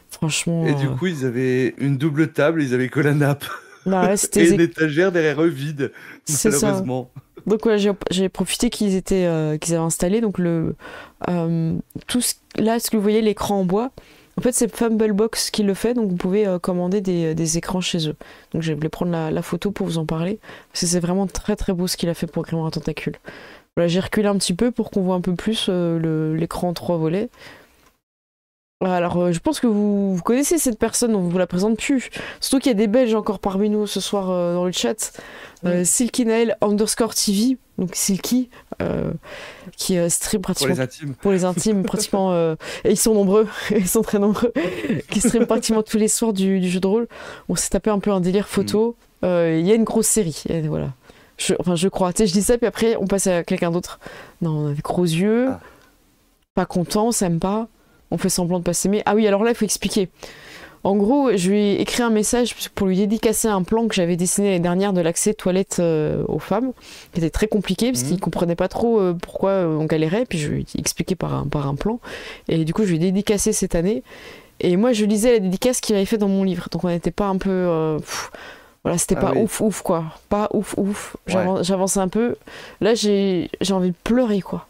Franchement. Et du coup, ils avaient une double table, ils avaient que la nappe. Bah ouais, Et une étagère derrière eux vide, c'est malheureusement. Ça. Donc ouais, j'ai profité qu'ils avaient installé donc là, ce que vous voyez, l'écran en bois. En fait, c'est Fumblebox qui le fait, donc vous pouvez commander des écrans chez eux. Donc je voulais prendre la photo pour vous en parler, parce que c'est vraiment très très beau ce qu'il a fait pour Grimoire à Tentacules. Voilà, j'ai reculé un petit peu pour qu'on voit un peu plus l'écran en 3 volets. Alors, je pense que vous connaissez cette personne, on vous la présente plus. Surtout qu'il y a des Belges encore parmi nous ce soir dans le chat. Silkynail_TV, donc Silky, qui stream pratiquement... Pour les intimes, pratiquement... et ils sont nombreux, ils sont très nombreux, qui stream pratiquement tous les soirs du jeu de rôle. On s'est tapé un peu un délire photo. Il y a une grosse série, et voilà. Je crois. Tu sais, je dis ça, puis après, on passe à quelqu'un d'autre. Non, on a des gros yeux, pas content, on s'aime pas. On fait semblant de pas s'aimer. Ah oui, alors là, il faut expliquer. En gros, je lui ai écrit un message pour lui dédicacer un plan que j'avais dessiné l'année dernière de l'accès toilette aux femmes, qui était très compliqué, parce qu'il comprenait pas trop pourquoi on galérait, puis je lui ai expliqué par un plan. Et du coup, je lui ai dédicacé cette année. Et moi, je lisais la dédicace qu'il avait fait dans mon livre. Donc on n'était pas un peu... voilà, c'était pas ouf, quoi. Pas ouf. Ouais. J'avançais un peu. Là, j'ai envie de pleurer, quoi.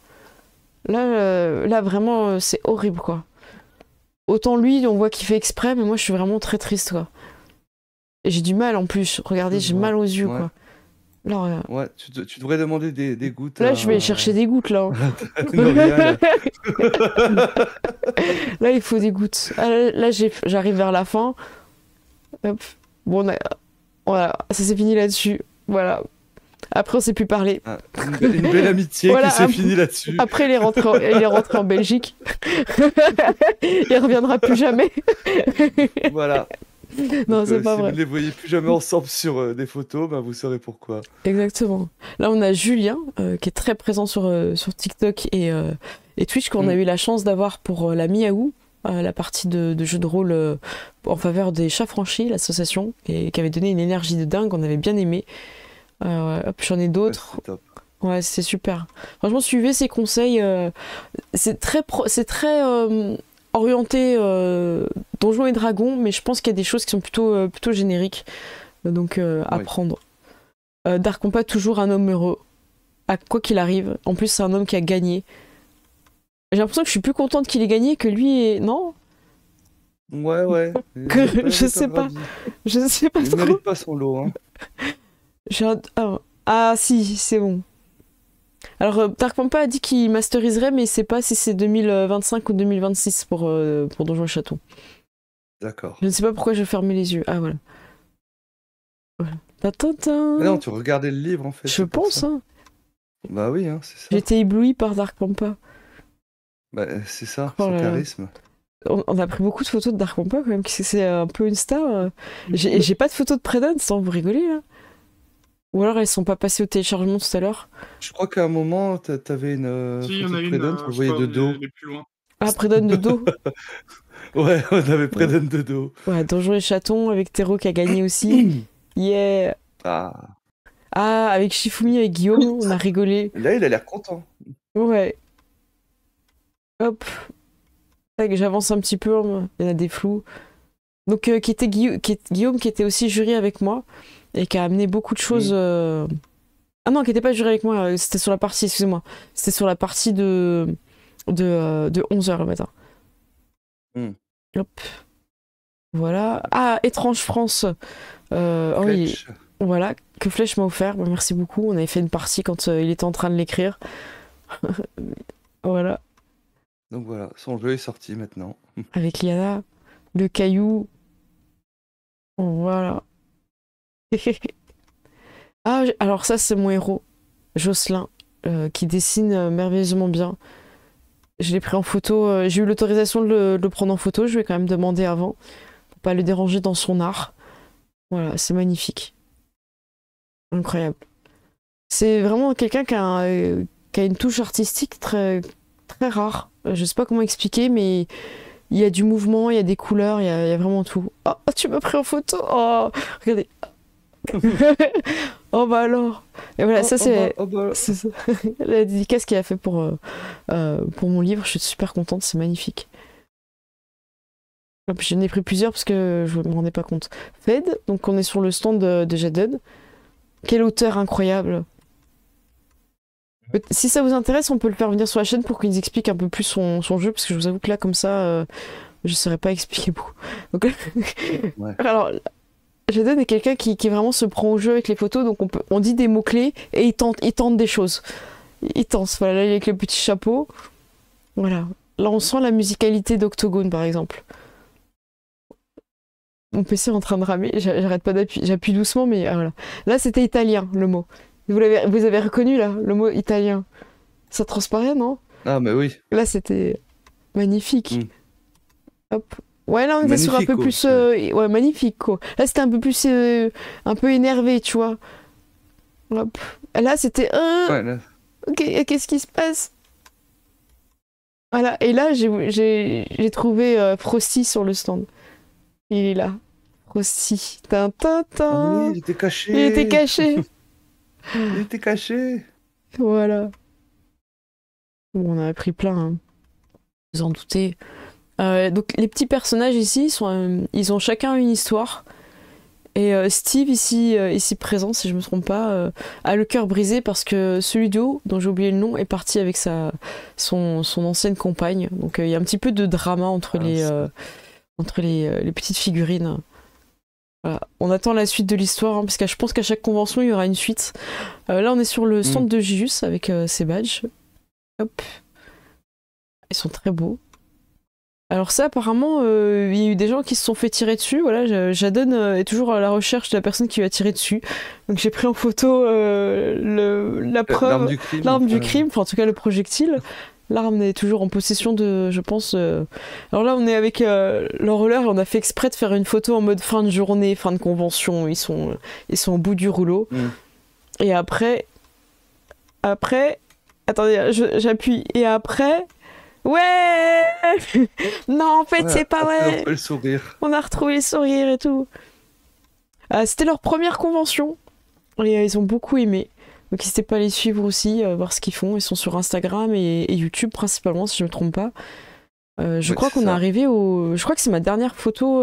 Là vraiment, c'est horrible, quoi. Autant lui, on voit qu'il fait exprès, mais moi, je suis vraiment très triste, quoi. Et j'ai du mal, en plus. Regardez, j'ai mal aux yeux, quoi. Là, ouais, tu devrais demander des gouttes. Là, je vais chercher des gouttes, là. Non, là, il faut des gouttes. Là, j'arrive vers la fin. Hop. Bon, voilà, ça s'est fini là-dessus. Voilà. Après, on s'est plus parler. Une belle amitié qui s'est finie là-dessus. Après, il est rentré en Belgique. Il reviendra plus jamais. Voilà. Non, c'est pas vrai. Si vous ne les voyez plus jamais ensemble sur des photos, bah, vous saurez pourquoi. Exactement. Là, on a Julien, qui est très présent sur TikTok et Twitch, qu'on a eu la chance d'avoir pour la Miaou, la partie de jeu de rôle en faveur des Chats Franchis, l'association, et qui avait donné une énergie de dingue, on avait bien aimé. Hop, j'en ai d'autres. Ouais, c'est super. Franchement, suivez ses conseils. C'est très orienté Donjons et Dragons, mais je pense qu'il y a des choses qui sont plutôt génériques. Donc, à prendre. Dark Compa, toujours un homme heureux. À quoi qu'il arrive. En plus, c'est un homme qui a gagné. J'ai l'impression que je suis plus contente qu'il ait gagné que lui. Non ? Ouais. Je sais pas. Je sais pas trop. Il mérite pas son lot, hein. Ah si, c'est bon. Alors Dark Pampa a dit qu'il masteriserait, mais il sait pas si c'est 2025 ou 2026 pour Donjons et Châteaux. D'accord. Je ne sais pas pourquoi j'ai fermé les yeux. Ah voilà. Mais non, tu regardais le livre en fait. Je pense, hein. Bah oui, hein, c'est ça. J'étais ébloui par Dark Pampa. Bah c'est ça, son charisme. On a pris beaucoup de photos de Dark Pampa quand même, c'est un peu une star. J'ai pas de photos de Predon, sans vous rigoler là. Ou alors elles sont pas passées au téléchargement tout à l'heure. Je crois qu'à un moment, t'avais une si, photo de Predon, on le voyait de dos. Plus loin. Ah, Predon de dos. Ouais, on avait Predon de dos. Ouais, Donjons et Chatons avec Tero qui a gagné aussi. Yeah. Ah, avec Shifumi, avec Guillaume, on a rigolé. Là, il a l'air content. Ouais. Hop. J'avance un petit peu, il y en a des flous. Donc, qui était Guillaume, qui était aussi jury avec moi, et qui a amené beaucoup de choses... Ah non, qui n'était pas jury avec moi, c'était sur la partie, excusez-moi. C'était sur la partie de 11h le matin. Hop. Voilà. Ah, Étrange France. Oui, voilà, que Flèche m'a offert. Bah, merci beaucoup. On avait fait une partie quand il était en train de l'écrire. Voilà. Donc voilà, son jeu est sorti maintenant. Avec Liana, le caillou. Voilà. Ah, alors ça, c'est mon héros, Jocelyn, qui dessine merveilleusement bien. Je l'ai pris en photo. J'ai eu l'autorisation de le prendre en photo. Je vais quand même demander avant, pour pas le déranger dans son art. Voilà, c'est magnifique. Incroyable. C'est vraiment quelqu'un qui a une touche artistique très, très rare. Je sais pas comment expliquer, mais il y a du mouvement, il y a des couleurs, il y a vraiment tout. Oh, tu m'as pris en photo. Oh, regardez. Oh bah alors. Et voilà, ça c'est la dédicace qu'il a fait pour mon livre. Je suis super contente, c'est magnifique. Hop, j'en ai pris plusieurs parce que je me rendais pas compte. Fed, donc on est sur le stand de Jaden. Quel auteur incroyable. Si ça vous intéresse, on peut le faire venir sur la chaîne pour qu'il nous explique un peu plus son jeu, parce que je vous avoue que là, comme ça, je saurais pas expliquer beaucoup. Donc, Ouais. alors, Jaden est quelqu'un qui vraiment se prend au jeu avec les photos, donc on dit des mots-clés et il tente des choses. Il tente, voilà, là, il est avec le petit chapeau. Voilà. Là, on sent la musicalité d'Octogone, par exemple. Mon PC est en train de ramer, j'arrête pas d'appuyer, j'appuie doucement, mais voilà. Là, c'était italien, le mot. Vous avez reconnu, là, le mot italien. Ça transparaît, non? Ah, mais oui. Là, c'était magnifique. Hop. Ouais, là, on était sur un peu Magnifico, plus... ouais, magnifique, quoi. Là, c'était un peu plus... un peu énervé, tu vois. Hop. Là, c'était... Ouais, là. Ok, qu'est-ce qui se passe? Voilà. Et là, j'ai trouvé Frosty sur le stand. Il est là. Frosty. Tintin. Ah oui, il était caché. Il était caché. Il était caché. Voilà. Bon, on en a pris plein, hein. Vous en doutez. Donc les petits personnages ici, ils ont chacun une histoire. Et Steve, ici présent, si je me trompe pas, a le cœur brisé parce que celui du haut, dont j'ai oublié le nom, est parti avec son ancienne compagne. Donc il y a un petit peu de drama entre les petites figurines. Voilà. On attend la suite de l'histoire, hein, parce que je pense qu'à chaque convention, il y aura une suite. Là, on est sur le stand de Gius avec ses badges. Hop. Ils sont très beaux. Alors ça, apparemment, il y a eu des gens qui se sont fait tirer dessus. Voilà, Jaden est toujours à la recherche de la personne qui lui a tiré dessus. Donc j'ai pris en photo la preuve, l'arme du crime, enfin en tout cas le projectile. L'arme est toujours en possession de, je pense... Alors là, on est avec l'enrôleur et on a fait exprès de faire une photo en mode fin de journée, fin de convention. Ils sont au bout du rouleau. Et après... Attendez, j'appuie. Et après... Ouais. Non, en fait, c'est pas vrai. Le sourire. On a retrouvé le sourire et tout. C'était leur première convention. Et ils ont beaucoup aimé. Donc n'hésitez pas à les suivre aussi, voir ce qu'ils font. Ils sont sur Instagram et YouTube principalement, si je me trompe pas. Je crois qu'on est arrivé au... Je crois que c'est ma dernière photo.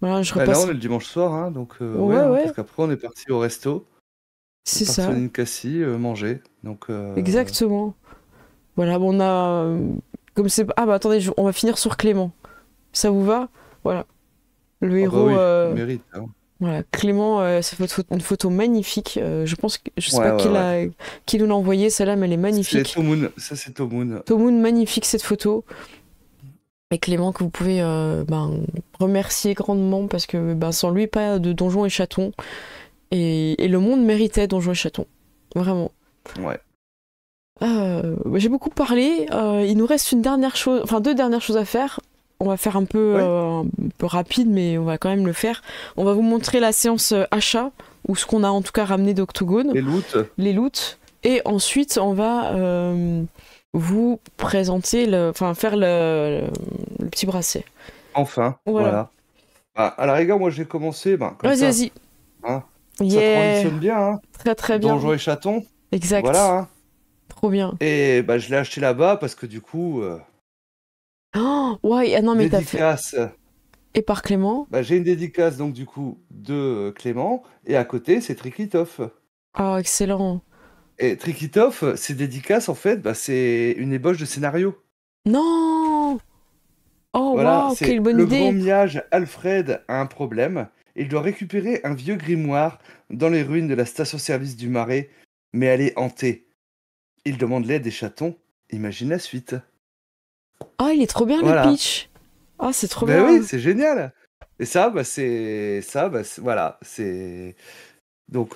Voilà, je repasse. Là, on est le dimanche soir, hein, donc ouais. parce qu'après, on est parti au resto. C'est ça. Une cassie, manger. Donc, Exactement. Voilà, bon, on a... Comme c'est... Ah bah attendez, on va finir sur Clément. Ça vous va? Voilà. Le héros... il mérite, hein. Voilà, Clément, ça fait une photo magnifique. Je pense que je sais pas qui nous l'a envoyé, celle-là, mais elle est magnifique. C'est Tomoon, ça c'est Tomoon. Tomoon, magnifique cette photo. Et Clément que vous pouvez remercier grandement parce que sans lui, pas de Donjons et Chatons. Et le monde méritait Donjons et Chatons. Vraiment. Ouais. J'ai beaucoup parlé. Il nous reste deux dernières choses à faire. On va faire un peu rapide, mais on va quand même le faire. On va vous montrer la séance achat, ou ce qu'on a en tout cas ramené d'Octogone. Les loots. Et ensuite, on va vous présenter, faire le petit bracelet. Enfin, voilà. À la rigueur, moi j'ai commencé. Vas-y. Hein, ça transitionne bien. Hein. Très très bien. Donjons et Chatons. Exact. Voilà. Hein. Trop bien. Et je l'ai acheté là-bas parce que du coup... Oh, ouais, non mais dédicace. T'as fait... Et par Clément. J'ai une dédicace donc du coup de Clément et à côté c'est Trikitoff. Oh, excellent. Et Trikitoff, ses dédicaces en fait, c'est une ébauche de scénario. Non. Oh voilà, wow, quelle bonne idée. Le grand miage Alfred a un problème. Il doit récupérer un vieux grimoire dans les ruines de la station-service du Marais, mais elle est hantée. Il demande l'aide des chatons. Imagine la suite. Oh, il est trop bien le pitch. Oh, c'est trop bien. Oui, c'est génial. Et ça, voilà, c'est... Donc,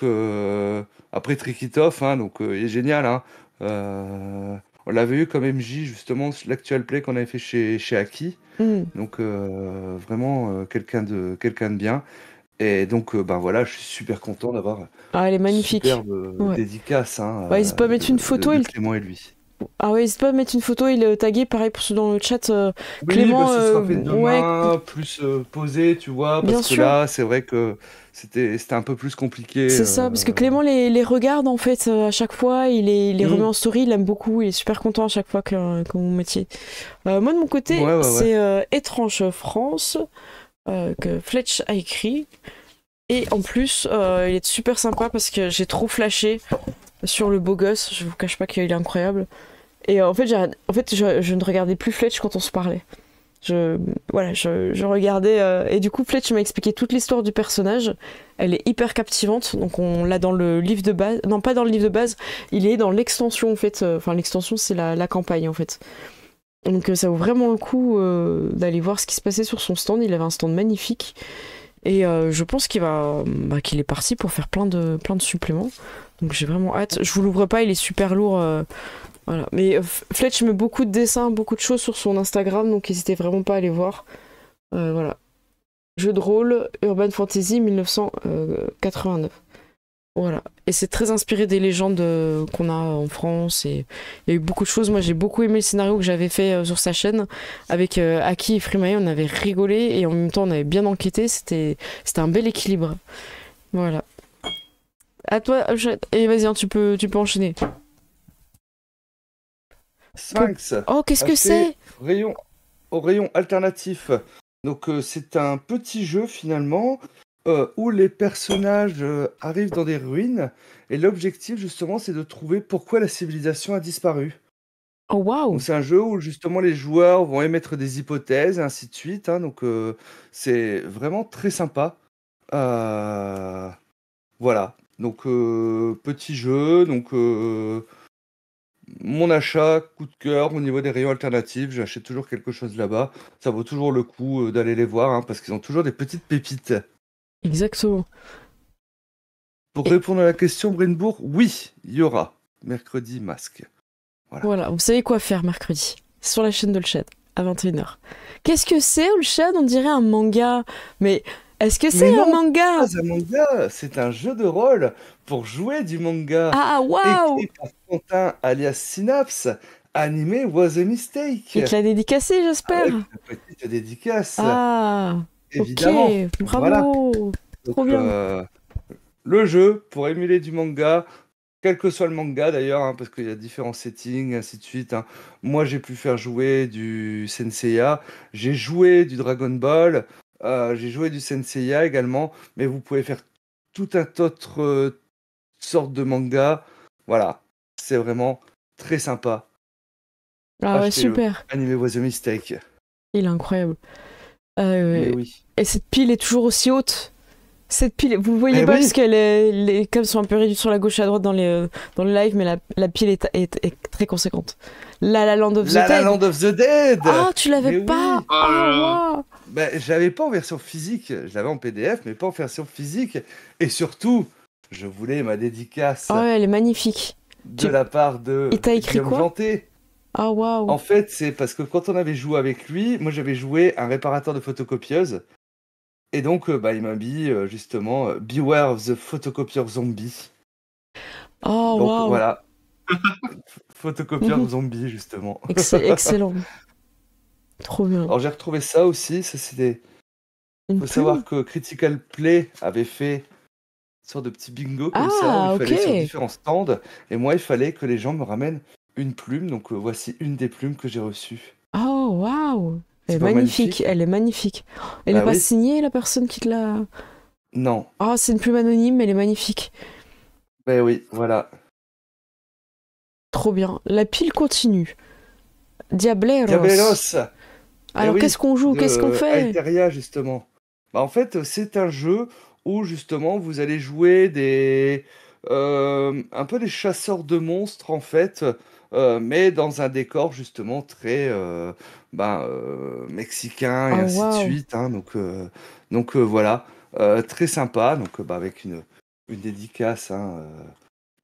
après Trikitoff, hein, donc il est génial. Hein. On l'avait eu comme MJ, justement, l'actual play qu'on avait fait chez Aki. Donc, vraiment, quelqu'un de bien. Et donc, voilà, je suis super content d'avoir... Ah, elle est magnifique. Superbe dédicace. Hein, il se peut mettre une photo. De Clément et lui. Ah ouais, n'hésite pas à mettre une photo et le taguer, pareil pour ceux dans le chat. Oui, Clément, ce sera fait ouais, demain, plus posé, tu vois, bien parce que sûr. là, c'est vrai que c'était un peu plus compliqué. C'est ça, parce que Clément les regarde en fait à chaque fois, il les remet Mm. en story, il aime beaucoup, il est super content à chaque fois que vous mettiez. Moi de mon côté, Ouais. c'est Étrange France que Fletch a écrit. Et en plus, il est super sympa parce que j'ai trop flashé sur le beau gosse, je vous cache pas qu'il est incroyable. Et en fait, je ne regardais plus Fletch quand on se parlait. Je regardais et du coup Fletch m'a expliqué toute l'histoire du personnage. Elle est hyper captivante, donc on l'a dans le livre de base. Non, pas dans le livre de base, il est dans l'extension en fait. Enfin, l'extension c'est la campagne en fait. Donc ça vaut vraiment le coup d'aller voir ce qui se passait sur son stand. Il avait un stand magnifique et je pense qu'il est parti pour faire plein de suppléments. Donc j'ai vraiment hâte. Je vous l'ouvre pas, il est super lourd. Voilà. Mais Fletch met beaucoup de dessins, beaucoup de choses sur son Instagram, donc n'hésitez vraiment pas à aller voir. Voilà. Jeu de rôle, Urban Fantasy 1989. Voilà. Et c'est très inspiré des légendes qu'on a en France. Et il y a eu beaucoup de choses. Moi, j'ai beaucoup aimé le scénario que j'avais fait sur sa chaîne avec Aki et Frimae. On avait rigolé et en même temps, on avait bien enquêté. C'était un bel équilibre. Voilà. À toi, et vas-y, hein, tu peux enchaîner. Sphinx. Oh, qu'est-ce que c'est? Au rayon alternatif. Donc c'est un petit jeu finalement où les personnages arrivent dans des ruines et l'objectif justement c'est de trouver pourquoi la civilisation a disparu. Oh, waouh! Donc c'est un jeu où justement les joueurs vont émettre des hypothèses et ainsi de suite, hein. Donc c'est vraiment très sympa. Voilà. Donc petit jeu, donc mon achat, coup de cœur au niveau des rayons alternatifs, j'achète toujours quelque chose là-bas. Ça vaut toujours le coup d'aller les voir, hein, parce qu'ils ont toujours des petites pépites. Exactement. Pour répondre à la question, Brinbourg, oui, il y aura mercredi masque. Voilà, vous savez quoi faire mercredi. Sur la chaîne d'Olshad, à 21h. Qu'est-ce que c'est, Olshad? On dirait un manga. Mais est-ce que c'est un manga? C'est pas un manga, c'est un jeu de rôle pour jouer du manga. Ah, waouh! Écrit par Quentin alias Synapse, animé Was a Mistake. Il te l'a dédicacé, j'espère. Avec une petite dédicace. Ah, évidemment. ok, bravo. Voilà. Trop Donc, bien. le jeu pour émuler du manga, quel que soit le manga d'ailleurs, hein, parce qu'il y a différents settings, ainsi de suite, hein. Moi, j'ai pu faire jouer du Senseiya, j'ai joué du Dragon Ball, j'ai joué du Senseiya également, mais vous pouvez faire tout un autre sorte de manga. Voilà, c'est vraiment très sympa. Ah ouais, Achetez-le. super. Anime Was a Mistake. Il est incroyable. Mais oui. Et cette pile est toujours aussi haute. Cette pile, vous voyez Eh pas oui. parce qu'elle les câbles sont un peu réduits sur la gauche et à droite dans le live, mais la pile est très conséquente. La Land of the La Dead. Land of the Dead. Ah, tu l'avais Mais pas. oui. Ah, waouh. Ben, je l'avais pas en version physique, je l'avais en PDF, mais pas en version physique. Et surtout, je voulais ma dédicace Ah ouais, elle est magnifique. de la part de Il t'a écrit Guillaume quoi? Janté. Ah, waouh. En fait, c'est parce que quand on avait joué avec lui, moi j'avais joué un réparateur de photocopieuse. Et donc, il m'a mis justement Beware of the Photocopier Zombie. Oh, Donc waouh. voilà, photocopieur zombie justement. Excellent. Trop bien. Alors j'ai retrouvé ça aussi, ça c'était... Une Faut plume. savoir que Critical Play avait fait une sorte de petit bingo comme ça, où il fallait ok. sur différents stands, et moi il fallait que les gens me ramènent une plume, donc voici une des plumes que j'ai reçues. Oh, waouh. Elle est pas magnifique. magnifique Elle est magnifique. Elle Bah n'est pas oui. signée, la personne qui te l'a... Non, Ah, c'est une plume anonyme, mais elle est magnifique. ben oui, voilà. Trop bien. La pile continue. Diableros. Diableros. Alors, oui, qu'est-ce qu'on joue? de Qu'est-ce qu'on fait? Aetheria justement. Bah, en fait, c'est un jeu où justement vous allez jouer un peu des chasseurs de monstres en fait, mais dans un décor justement très mexicain et Oh, ainsi de waouh. suite, hein. Donc voilà, très sympa. Donc avec une dédicace, hein,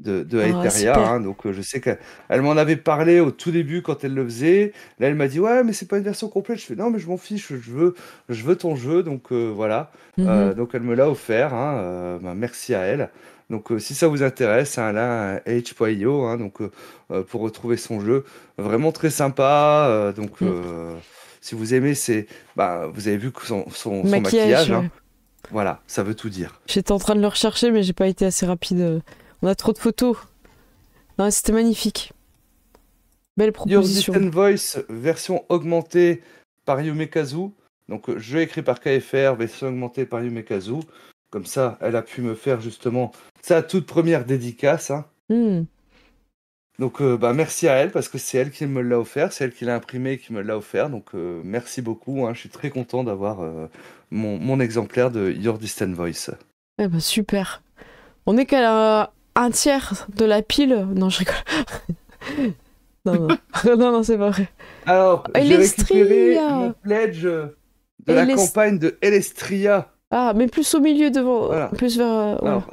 de Ah, Aetheria, super. hein. Donc je sais qu'elle m'en avait parlé au tout début quand elle le faisait. Là, elle m'a dit ouais, mais c'est pas une version complète. Je fais non, mais je m'en fiche, je veux ton jeu. Donc voilà. Mhm. Donc elle me l'a offert, hein. Bah, merci à elle. Donc si ça vous intéresse, hein, là, H.io, hein, donc pour retrouver son jeu, vraiment très sympa. Donc Mm. si vous aimez, bah, vous avez vu que son Maquillage, maquillage, hein. ouais. Voilà, ça veut tout dire. J'étais en train de le rechercher, mais j'ai pas été assez rapide. On a trop de photos. Non, c'était magnifique. Belle Your proposition. Distant Voice, version augmentée par Yumekazu. Donc, jeu écrit par KFR, version augmentée par Yumekazu. Comme ça, elle a pu me faire justement sa toute première dédicace, hein. Hmm. Donc, bah, merci à elle parce que c'est elle qui me l'a offert, c'est elle qui l'a imprimé et qui me l'a offert. Donc, merci beaucoup, hein. Je suis très content d'avoir mon exemplaire de Your Distant Voice. Eh ben, super. On est qu'à un tiers de la pile. Non, je rigole. Non, non. Non, non, c'est pas vrai. Alors, j'ai récupéré mon Elestria! pledge de la Elest- campagne de Elestria. Ah, mais plus au milieu devant. Voilà. Plus vers. Ouais. Alors,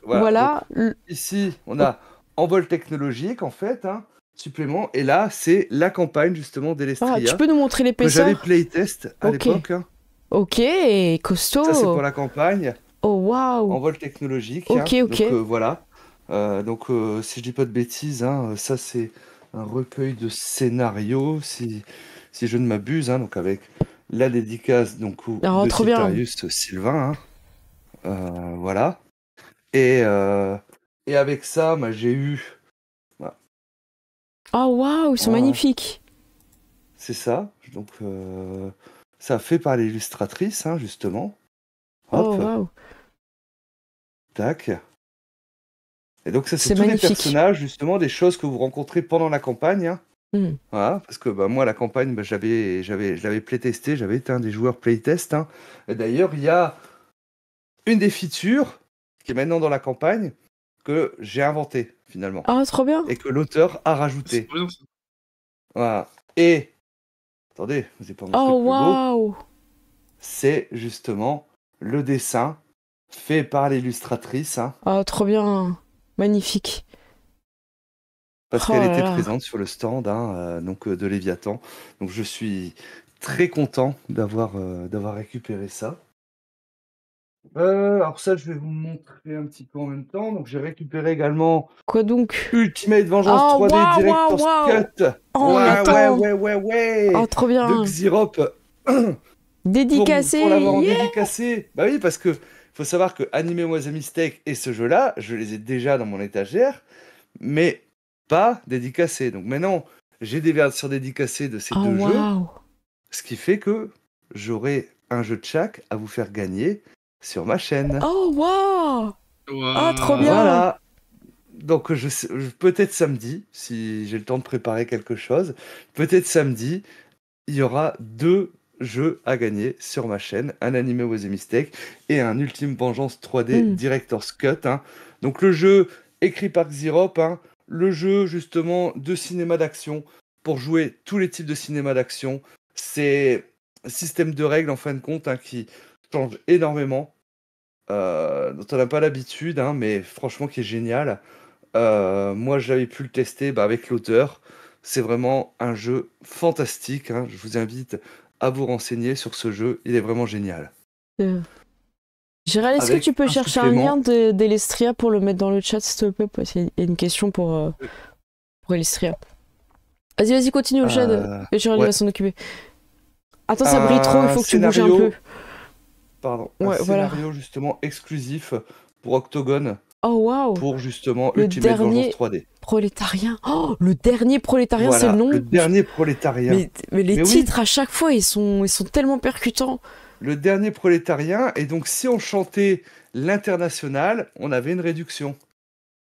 voilà. Donc, Voilà. ici, on a Envol technologique, en fait, hein, supplément. Et là, c'est la campagne, justement, Ah, tu d'Elestria, peux nous montrer que j'avais l'épaisseur? playtest à Ok. l'époque, hein. Ok, Ça, c'est pour costaud. la campagne. Oh, waouh. Envol technologique, Ok, hein. ok. Donc, voilà. Donc, si je dis pas de bêtises, hein, ça, c'est un recueil de scénarios, si je ne m'abuse, hein, donc avec la dédicace donc, Oh, de trop bien. Siltarius Sylvain, hein. Voilà. Et, euh, et avec ça, bah, j'ai eu. Voilà. Oh, waouh, ils sont Voilà. magnifiques. C'est ça. Donc, ça fait par l'illustratrice, hein, justement. Oh, Hop, waouh. tac. Et donc, ça, c'est C'est tous les magnifique. personnages, justement, des choses que vous rencontrez pendant la campagne, hein. Hmm. Voilà, parce que bah, moi, la campagne, bah, je l'avais playtesté, j'avais été un des joueurs playtest, hein. Et d'ailleurs, il y a une des features qui est maintenant dans la campagne que j'ai inventée, finalement, Ah, trop bien. et que l'auteur a C'est rajouté. trop bien ça. Voilà. Et, attendez, je vous ai pas montré Oh, le plus beau, waouh. c'est justement le dessin fait par l'illustratrice, hein, Oh, trop bien. Magnifique. parce Oh qu'elle là était là. présente sur le stand, hein, donc, de Léviathan. Donc je suis très content d'avoir récupéré ça. Alors ça, je vais vous montrer un petit peu en même temps. Donc j'ai récupéré également Quoi donc? Ultimate Vengeance Oh, 3D waouh, waouh, Director's waouh. Cut. Oh, on Ouais, ouais, l'attend. ouais, ouais, Oh, ouais, trop de bien. Xirop. Dédicacé. Pour l'avoir en Yeah. dédicacé. Bah oui, parce que faut savoir que Anime Was a Mistake et ce jeu-là, je les ai déjà dans mon étagère, mais pas dédicacés. Donc maintenant, j'ai des versions dédicacées de ces Oh, deux jeux, waouh. ce qui fait que j'aurai un jeu de chaque à vous faire gagner sur ma chaîne. Oh, waouh. Oh, trop Waouh. bien. Voilà. Donc peut-être samedi, si j'ai le temps de préparer quelque chose, peut-être samedi, il y aura deux jeux à gagner sur ma chaîne, un Anime Was a Mistake et un Ultime Vengeance 3D Hmm. Director's Cut, hein. Donc le jeu écrit par Xirop, hein, le jeu justement de cinéma d'action pour jouer tous les types de cinéma d'action. C'est un système de règles en fin de compte, hein, qui change énormément, dont on n'a pas l'habitude, hein, mais franchement qui est génial. Moi, j'avais pu le tester, bah, avec l'auteur. C'est vraiment un jeu fantastique, hein. Je vous invite à vous renseigner sur ce jeu. Il est vraiment génial. Euh, Gérald, est-ce que tu Avec peux un chercher un lien supplément. d'Elestria pour le mettre dans le chat, s'il te plaît? Parce qu'il y a une question pour Elestria. Vas-y, vas-y, continue le chat. Et Gérald il va Ouais. s'en occuper. Attends, ça brille trop, il faut que tu bouges un peu. Pardon, un Ouais, voilà. scénario justement exclusif pour Octogone, Oh, waouh. pour justement Le Ultimate Vengeance dernier 3D. prolétarien. Oh, le dernier prolétarien, c'est le Voilà, le nom. dernier prolétarien. Mais les Mais oui, titres, à chaque fois, ils sont tellement percutants. le dernier prolétarien. Et donc, si on chantait l'international, on avait une réduction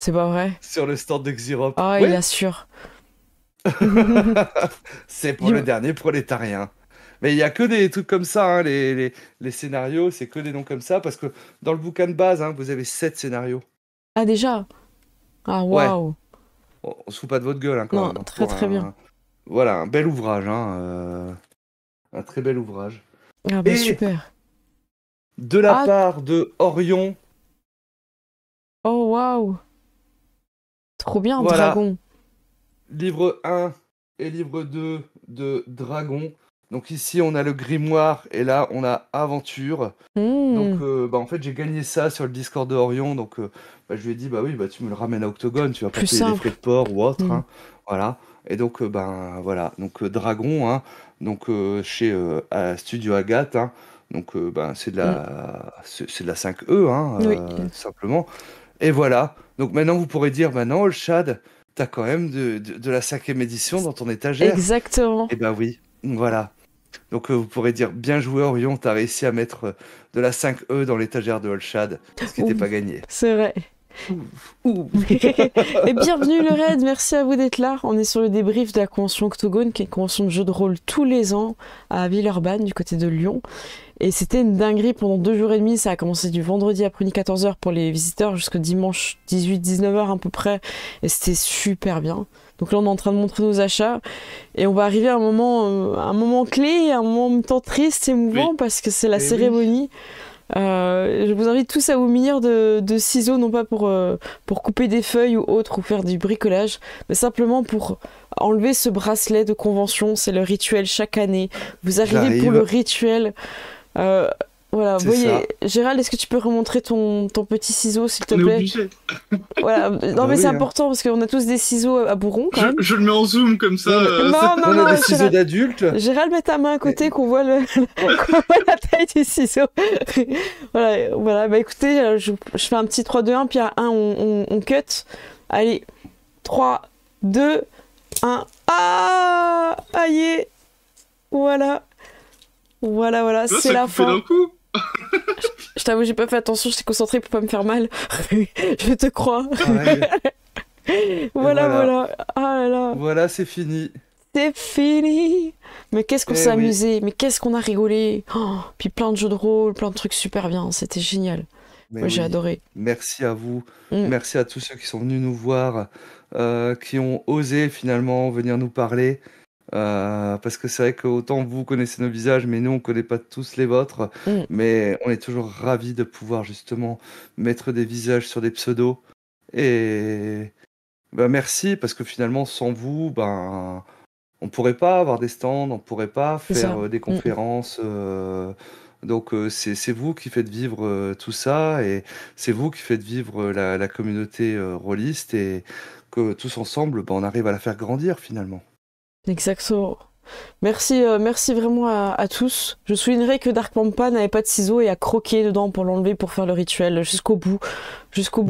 C'est pas vrai. sur le stand de Xirop. Ah, il Oui, assure. c'est pour le dernier prolétarien. Mais il y a que des trucs comme ça, hein, les scénarios, c'est que des noms comme ça, parce que dans le bouquin de base, hein, vous avez 7 scénarios. Ah, déjà. Ah, Ouais, waouh. on se fout pas de votre gueule, hein, quand Non, même, hein, très pour très bien. voilà, un bel ouvrage, hein, un très bel ouvrage. Ah, bah Et super. de la Ah, part de Orion, oh, waouh. Trop bien, Voilà. Dragon. Livre 1 et livre 2 de Dragon. Donc ici, on a le grimoire et là, on a Aventure. Donc, en fait, j'ai gagné ça sur le Discord de Orion. Donc, je lui ai dit, bah oui, bah, tu me le ramènes à Octogone, tu vas pas Plus payer les simple. frais de port ou autre. Mm. Hein. Voilà. Et donc, voilà. Donc, Dragon, hein. Donc, chez Studio Agathe. Hein. Donc, c'est de la 5E, hein, Oui. simplement. Et voilà. Donc, maintenant, vous pourrez dire, non, le Chad, t'as quand même de la 5e édition dans ton étagère. Exactement. Et bah oui, voilà. Donc vous pourrez dire bien joué Orion, t'as réussi à mettre de la 5E dans l'étagère de Holshad, ce qui n'était pas gagné. C'est vrai. Et bienvenue le raid, merci à vous d'être là. On est sur le débrief de la convention Octogone, qui est une convention de jeux de rôle tous les ans à Villeurbanne, du côté de Lyon. Et c'était une dinguerie pendant 2 jours et demi. Ça a commencé du vendredi après-midi 14h pour les visiteurs jusqu'au dimanche 18-19h à peu près. Et c'était super bien. Donc là, on est en train de montrer nos achats. Et on va arriver à un moment clé, un moment en même temps triste, émouvant, parce que c'est la cérémonie. Je vous invite tous à vous munir de ciseaux, non pas pour couper des feuilles ou autre, ou faire du bricolage, mais simplement pour enlever ce bracelet de convention. C'est le rituel chaque année. Vous arrivez pour le rituel. Voilà, vous voyez, Gérald, est-ce que tu peux remontrer ton petit ciseau, s'il te plaît? Obligé. Voilà, non mais c'est important parce qu'on a tous des ciseaux à bourron quand même. Je le mets en zoom comme ça. Non, on a des ciseaux d'adultes. Gérald, mets ta main à côté qu'on voit, qu'on voit la taille du ciseau. voilà, bah écoutez, je fais un petit 3-2-1, puis à 1 on cut. Allez, 3, 2, 1. Ah, aïe, voilà. Voilà, c'est la fin. D'un coup. Je t'avoue, j'ai pas fait attention, j'étais concentrée pour pas me faire mal. Je te crois. Voilà. Ah là là. Voilà, c'est fini. C'est fini. Mais qu'est-ce qu'on s'est amusé, mais qu'est-ce qu'on a rigolé. Puis plein de jeux de rôle, plein de trucs super bien, c'était génial. Moi, j'ai adoré. Merci à vous. Merci à tous ceux qui sont venus nous voir, qui ont osé finalement venir nous parler. Parce que c'est vrai qu'autant vous connaissez nos visages, mais nous on connaît pas tous les vôtres, mais on est toujours ravis de pouvoir justement mettre des visages sur des pseudos. Et merci, parce que finalement sans vous, on pourrait pas avoir des stands, on pourrait pas faire des conférences. Donc c'est vous qui faites vivre tout ça, et c'est vous qui faites vivre la communauté rôliste, et que tous ensemble, on arrive à la faire grandir finalement. Exactement. Merci vraiment à tous. Je soulignerai que Dark Pampa n'avait pas de ciseaux et a croqué dedans pour l'enlever pour faire le rituel jusqu'au bout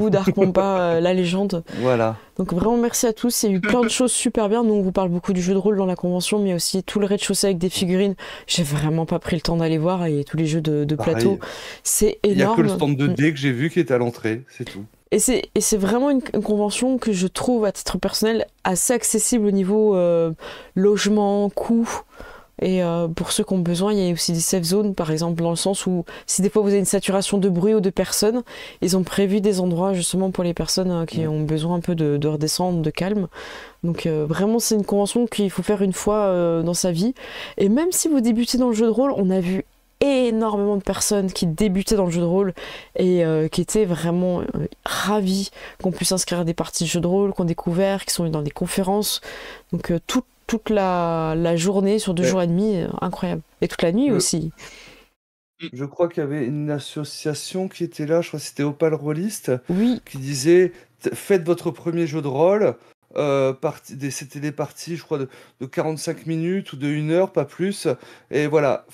Dark Pampa, la légende. Voilà. Donc vraiment merci à tous, il y a eu plein de choses super bien. Nous on vous parle beaucoup du jeu de rôle dans la convention, mais aussi tout le rez-de-chaussée avec des figurines. J'ai vraiment pas pris le temps d'aller voir, et tous les jeux de plateau. C'est énorme. Il n'y a que le stand de dés que j'ai vu qui est à l'entrée, c'est tout. Et c'est vraiment une convention que je trouve, à titre personnel, assez accessible au niveau logement, coût. Et pour ceux qui ont besoin, il y a aussi des safe zones, par exemple, dans le sens où si des fois vous avez une saturation de bruit ou de personnes, ils ont prévu des endroits justement pour les personnes qui ont besoin un peu de redescendre, de calme. Donc vraiment, c'est une convention qu'il faut faire une fois dans sa vie. Et même si vous débutez dans le jeu de rôle, on a vu énormément de personnes qui débutaient dans le jeu de rôle et qui étaient vraiment ravis qu'on puisse s'inscrire à des parties de jeux de rôle, qu'on découvert, qui sont dans des conférences. Donc toute la journée sur 2 jours et demi, incroyable. Et toute la nuit aussi. Je crois qu'il y avait une association qui était là, je crois que c'était Opal Rolliste, qui disait faites votre premier jeu de rôle. C'était des parties, je crois, de 45 minutes ou de 1 heure, pas plus. Et voilà,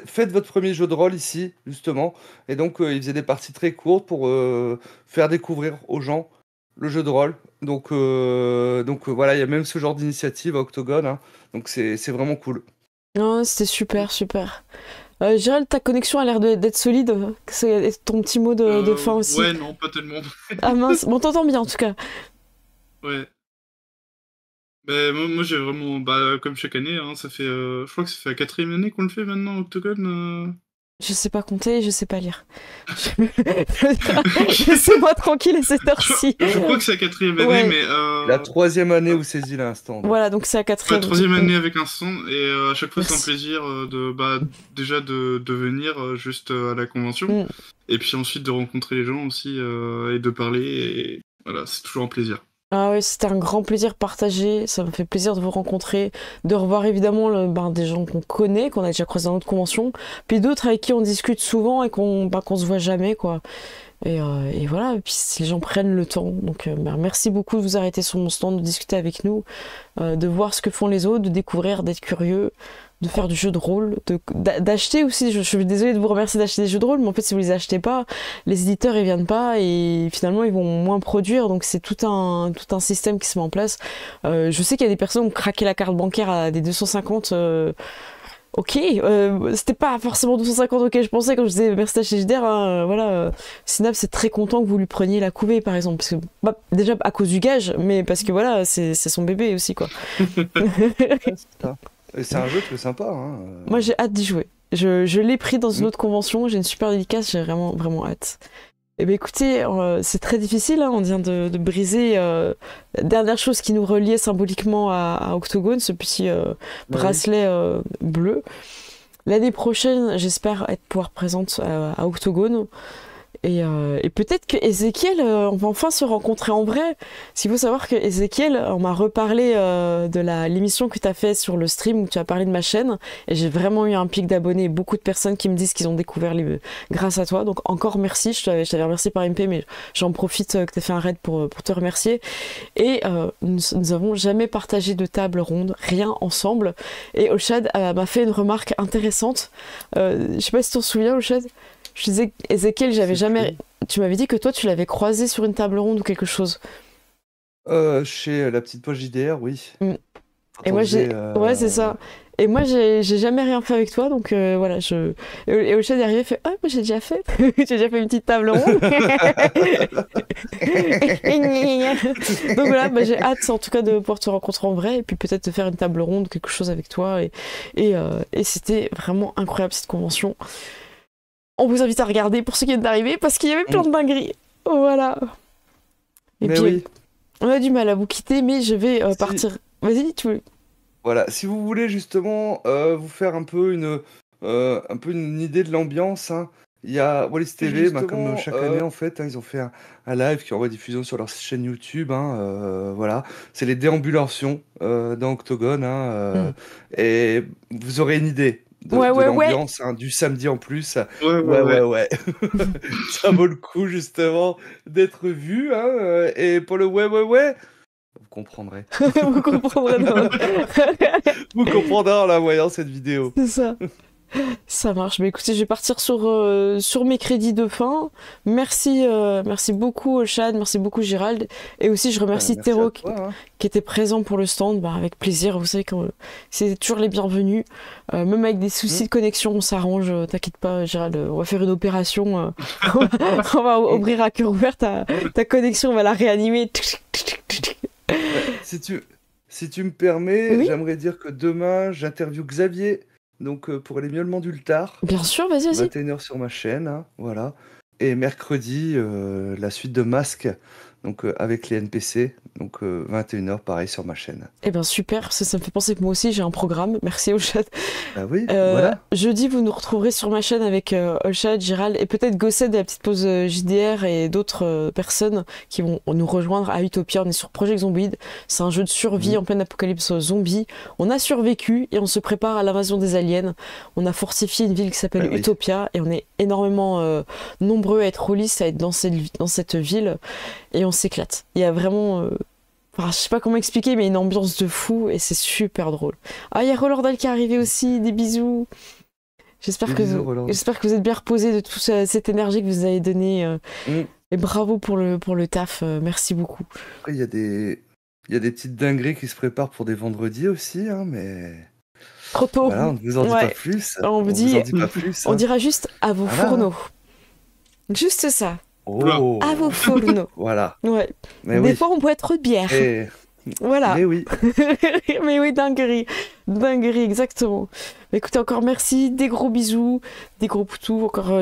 faites votre premier jeu de rôle ici, justement. Et donc, ils faisaient des parties très courtes pour faire découvrir aux gens le jeu de rôle. Donc voilà, il y a même ce genre d'initiative à Octogone. Hein. Donc, c'est vraiment cool. Oh, c'était super. Gérald, ta connexion a l'air d'être solide. C'est ton petit mot de fin aussi. Ouais, non, pas tellement. Ah mince, bon, t'entends bien en tout cas. Ouais. Moi j'ai vraiment, comme chaque année, hein, ça fait, je crois que ça fait la 4e année qu'on le fait maintenant, Octogone. Je sais pas compter, je sais pas lire. Laissez-moi tranquille à cette heure-ci. Je crois que c'est la 4e année, mais... La 3e année où Cécile a un stand. Voilà, donc c'est la 4e. La 3e année avec un stand, et à chaque fois c'est un plaisir déjà de venir juste à la convention, et puis ensuite de rencontrer les gens aussi, et de parler, et voilà, c'est toujours un plaisir. Ah ouais, c'était un grand plaisir partagé, ça me fait plaisir de vous rencontrer, de revoir évidemment des gens qu'on connaît, qu'on a déjà croisés dans notre convention, puis d'autres avec qui on discute souvent et qu'on se voit jamais, quoi. Et voilà, et puis les gens prennent le temps. Donc merci beaucoup de vous arrêter sur mon stand, de discuter avec nous, de voir ce que font les autres, de découvrir, d'être curieux, de faire du jeu de rôle, d'acheter aussi. Je suis désolée de vous remercier d'acheter des jeux de rôle, mais en fait si vous les achetez pas, les éditeurs ils viennent pas et finalement ils vont moins produire. Donc c'est tout un système qui se met en place. Je sais qu'il y a des personnes qui ont craqué la carte bancaire à des 250. Ok, c'était pas forcément 250 auquel je pensais quand je disais merci d'acheter JDR, hein, voilà. Synapse est très content que vous lui preniez la couvée par exemple, parce que, déjà à cause du gage, mais parce que voilà, c'est son bébé aussi, quoi. C'est un jeu très sympa, hein. Moi j'ai hâte d'y jouer, je l'ai pris dans une autre convention, j'ai une super dédicace, j'ai vraiment vraiment hâte. Eh bien écoutez, c'est très difficile, hein, on vient de briser la dernière chose qui nous reliait symboliquement à Octogone, ce petit bracelet bleu. L'année prochaine, j'espère pouvoir présente à Octogone. Et peut-être que Ezekiel, on va enfin se rencontrer en vrai. S'il faut savoir que Ezekiel, on m'a reparlé de l'émission que tu as fait sur le stream où tu as parlé de ma chaîne. Et j'ai vraiment eu un pic d'abonnés. Beaucoup de personnes qui me disent qu'ils ont découvert grâce à toi. Donc encore merci. Je t'avais remercié par MP, mais j'en profite que tu aies fait un raid pour te remercier. Et nous avons jamais partagé de table ronde, rien ensemble. Et Olshad m'a fait une remarque intéressante. Je sais pas si tu t'en souviens, Olshad. Je disais, Ezekiel, j'avais jamais. Tu m'avais dit que toi, tu l'avais croisé sur une table ronde ou quelque chose. Chez la petite poche JDR, oui. Et moi, ouais, c'est ça. Et moi, j'ai jamais rien fait avec toi, donc voilà. Et Olshad est arrivé, fait ah, moi j'ai déjà fait. J'ai déjà fait une petite table ronde. Donc voilà, j'ai hâte en tout cas de pouvoir te rencontrer en vrai et puis peut-être de faire une table ronde, quelque chose avec toi. Et c'était vraiment incroyable cette convention. On vous invite à regarder pour ceux qui viennent d'arriver parce qu'il y avait plein de dingueries. Voilà. Et mais puis, oui. On a du mal à vous quitter, mais je vais partir. Vas-y, tu veux. Voilà, si vous voulez justement vous faire un peu une idée de l'ambiance, hein, il y a Wallis TV, comme chaque année en fait, hein, ils ont fait un live qui est en diffusion sur leur chaîne YouTube. Hein, voilà, c'est les déambulations dans Octogone, hein, et vous aurez une idée. De l'ambiance, hein, du samedi en plus. Ouais. Ça vaut le coup justement d'être vu, hein, et pour le ouais, vous comprendrez. Vous comprendrez. Vous comprendrez en la voyant cette vidéo. C'est ça. Ça marche. Mais écoutez, je vais partir sur mes crédits de fin. Merci beaucoup Olshad, merci beaucoup Gérald. Et aussi, je remercie Théro qui était présent pour le stand. Avec plaisir. Vous savez que c'est toujours les bienvenus. Même avec des soucis de connexion, on s'arrange. T'inquiète pas, Gérald. On va faire une opération. On va ouvrir à cœur ouvert ta connexion. On va la réanimer. Si tu me permets, j'aimerais dire que demain, j'interviewe Xavier. Donc pour les miaulements d'Ultar. Bien sûr, vas-y. 21h sur ma chaîne, hein, voilà. Et mercredi, la suite de Masque, donc avec les NPC, donc 21h pareil sur ma chaîne. Eh bien super, ça me fait penser que moi aussi j'ai un programme, merci Olshad. Ah oui, voilà. Jeudi vous nous retrouverez sur ma chaîne avec Olshad, Gérald et peut-être Gosset de la petite pause JDR et d'autres personnes qui vont nous rejoindre à Utopia. On est sur Project Zomboid, c'est un jeu de survie en pleine apocalypse zombie. On a survécu et on se prépare à l'invasion des aliens. On a fortifié une ville qui s'appelle Utopia et on est énormément nombreux à être rôlistes, à être dans cette ville et on s'éclate. Il y a vraiment... je sais pas comment expliquer, mais une ambiance de fou et c'est super drôle. Ah, il y a Rolordal qui est arrivé aussi, des bisous. J'espère que vous êtes bien reposé de toute cette énergie que vous avez donnée. Et bravo pour le taf, merci beaucoup. Après, il y a des petites dingueries qui se préparent pour des vendredis aussi, hein, mais... Trop tôt. Voilà, on ne vous en dit pas plus. On vous en dit pas plus. On dira juste à vos fourneaux. Juste ça. Oh. À vos fourneaux. Voilà. Ouais. Des fois, on peut être bière. Voilà. Mais oui. Mais oui, dinguerie. Dinguerie, exactement. Mais écoutez, encore merci. Des gros bisous. Des gros poutous. Encore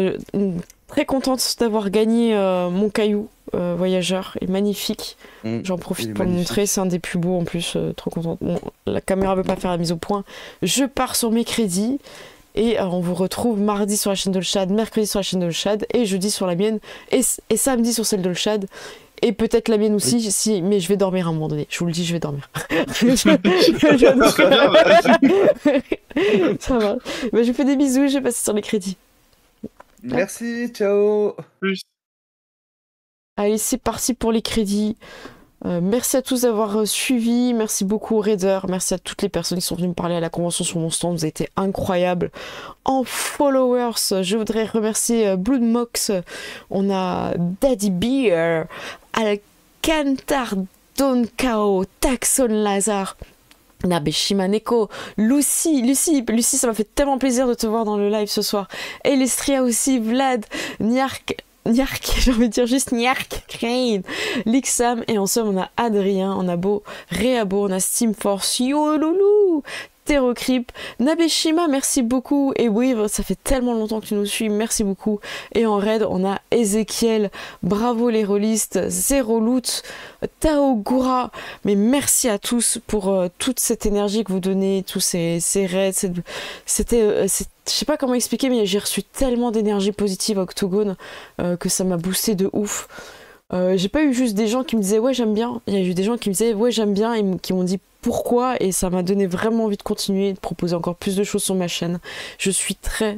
très contente d'avoir gagné mon caillou voyageur. Il est magnifique. J'en profite pour le montrer. C'est un des plus beaux en plus. Trop contente. Bon, la caméra ne veut pas faire la mise au point. Je pars sur mes crédits. Et on vous retrouve mardi sur la chaîne d'Olshad, mercredi sur la chaîne d'Olshad, et jeudi sur la mienne, et samedi sur celle d'Olshad. Et peut-être la mienne aussi, si, mais je vais dormir à un moment donné. Je vous le dis, je vais dormir. Ça va. Bah, je vous fais des bisous, je vais passer sur les crédits. Merci, ciao. Plus. Allez, c'est parti pour les crédits. Merci à tous d'avoir suivi, merci beaucoup aux raiders, merci à toutes les personnes qui sont venues me parler à la convention sur mon stand, vous avez été incroyables. En followers, je voudrais remercier Bloodmox, on a Daddy Beer, Alcantar Donkao, Taxon Lazar, Nabeshima Neko, Lucie, ça m'a fait tellement plaisir de te voir dans le live ce soir. Elestria aussi, Vlad, Niark, j'ai envie de dire juste Niark, Crane, Lixam, et en somme on a Adrien, on a Réabo, on a Steamforce, Yoloulou, Terrocrip, Nabeshima, merci beaucoup, et oui, ça fait tellement longtemps que tu nous suis, merci beaucoup. Et en raid, on a Ezekiel, bravo les rôlistes, Zero Loot, Tao Goura, mais merci à tous pour toute cette énergie que vous donnez, tous ces raids, je sais pas comment expliquer, mais j'ai reçu tellement d'énergie positive à Octogone que ça m'a boosté de ouf. J'ai pas eu juste des gens qui me disaient ouais j'aime bien, il y a eu des gens qui me disaient ouais j'aime bien et qui m'ont dit pourquoi, et ça m'a donné vraiment envie de continuer, de proposer encore plus de choses sur ma chaîne. Je suis très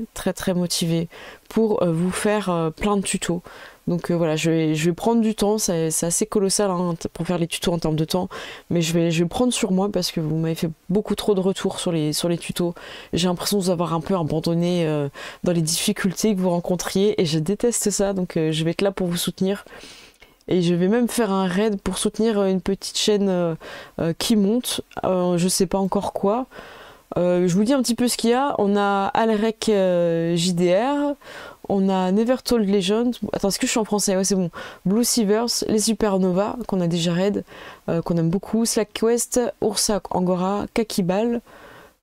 motivée pour vous faire plein de tutos. Donc voilà, je vais prendre du temps, c'est assez colossal hein, pour faire les tutos en termes de temps, mais je vais prendre sur moi parce que vous m'avez fait beaucoup trop de retours sur les tutos. J'ai l'impression de vous avoir un peu abandonné dans les difficultés que vous rencontriez, et je déteste ça, donc je vais être là pour vous soutenir. Et je vais même faire un raid pour soutenir une petite chaîne qui monte, je sais pas encore quoi. Je vous dis un petit peu ce qu'il y a. On a Alrec JDR, on a Never Told Legend. Attends, est-ce que je suis en français? Ouais, c'est bon. Blue Seavers, les Supernova, qu'on a déjà raid, qu'on aime beaucoup. Slack Quest, Ursa Angora, Kakibal.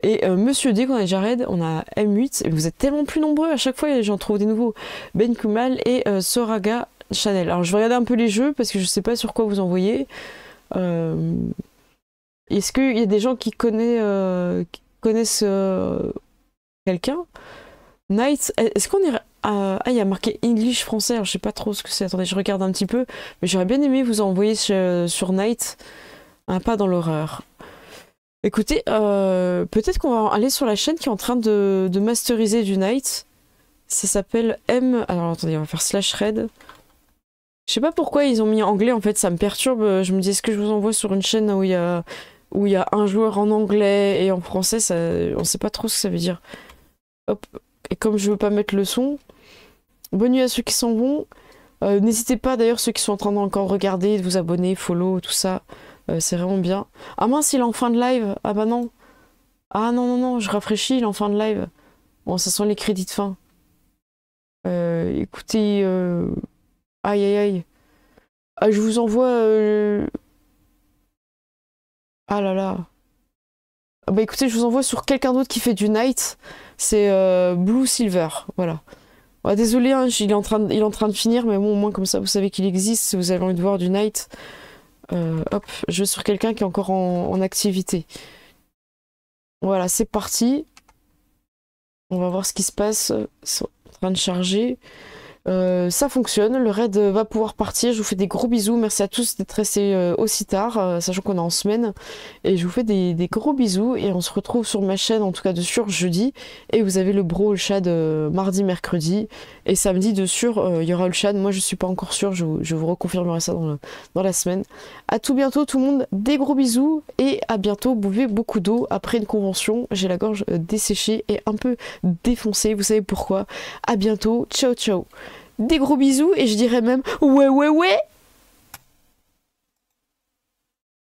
Et Monsieur D qu'on a déjà raid, on a M8, et vous êtes tellement plus nombreux, à chaque fois j'en trouve des nouveaux. Ben Kumal et Soraga Chanel. Alors je vais regarder un peu les jeux parce que je sais pas sur quoi vous envoyez. Est-ce qu'il y a des gens qui connaissent quelqu'un? Night, est-ce qu'on est... Ah, il y a marqué English français, alors je sais pas trop ce que c'est. Attendez, je regarde un petit peu. Mais j'aurais bien aimé vous envoyer sur Night, un pas dans l'horreur. Écoutez, peut-être qu'on va aller sur la chaîne qui est en train de masteriser du Night. Ça s'appelle M... Alors attendez, on va faire /raid. Je sais pas pourquoi ils ont mis anglais, en fait, ça me perturbe. Je me dis, est-ce que je vous envoie sur une chaîne où il y a un joueur en anglais et en français, on sait pas trop ce que ça veut dire. Hop, et comme je veux pas mettre le son, bonne nuit à ceux qui s'en vont. N'hésitez pas, d'ailleurs, ceux qui sont en train d'encore regarder, de vous abonner, follow, tout ça. C'est vraiment bien. Ah mince, il est en fin de live. Ah bah non. Ah non, je rafraîchis, il est en fin de live. Bon, ça sont les crédits de fin. Écoutez... Aïe. Ah, je vous envoie... Ah là là. Bah écoutez, je vous envoie sur quelqu'un d'autre qui fait du Night. C'est Blue Silver, voilà. Ah, désolé, hein, il est en train de finir, mais bon, au moins comme ça, vous savez qu'il existe. Si vous avez envie de voir du Night, hop, je vais sur quelqu'un qui est encore en activité. Voilà, c'est parti. On va voir ce qui se passe. C'est en train de charger. Ça fonctionne, le raid va pouvoir partir. Je vous fais des gros bisous, merci à tous d'être restés aussi tard, sachant qu'on est en semaine, et je vous fais des gros bisous, et on se retrouve sur ma chaîne, en tout cas de sûr jeudi, et vous avez le Brawl Shad mardi, mercredi, et samedi de sûr il y aura le Shad. Moi je suis pas encore sûre, je vous reconfirmerai ça dans la semaine. À tout bientôt tout le monde, des gros bisous, et à bientôt. Buvez beaucoup d'eau après une convention, j'ai la gorge desséchée et un peu défoncée, vous savez pourquoi. À bientôt, ciao. Des gros bisous, et je dirais même ouais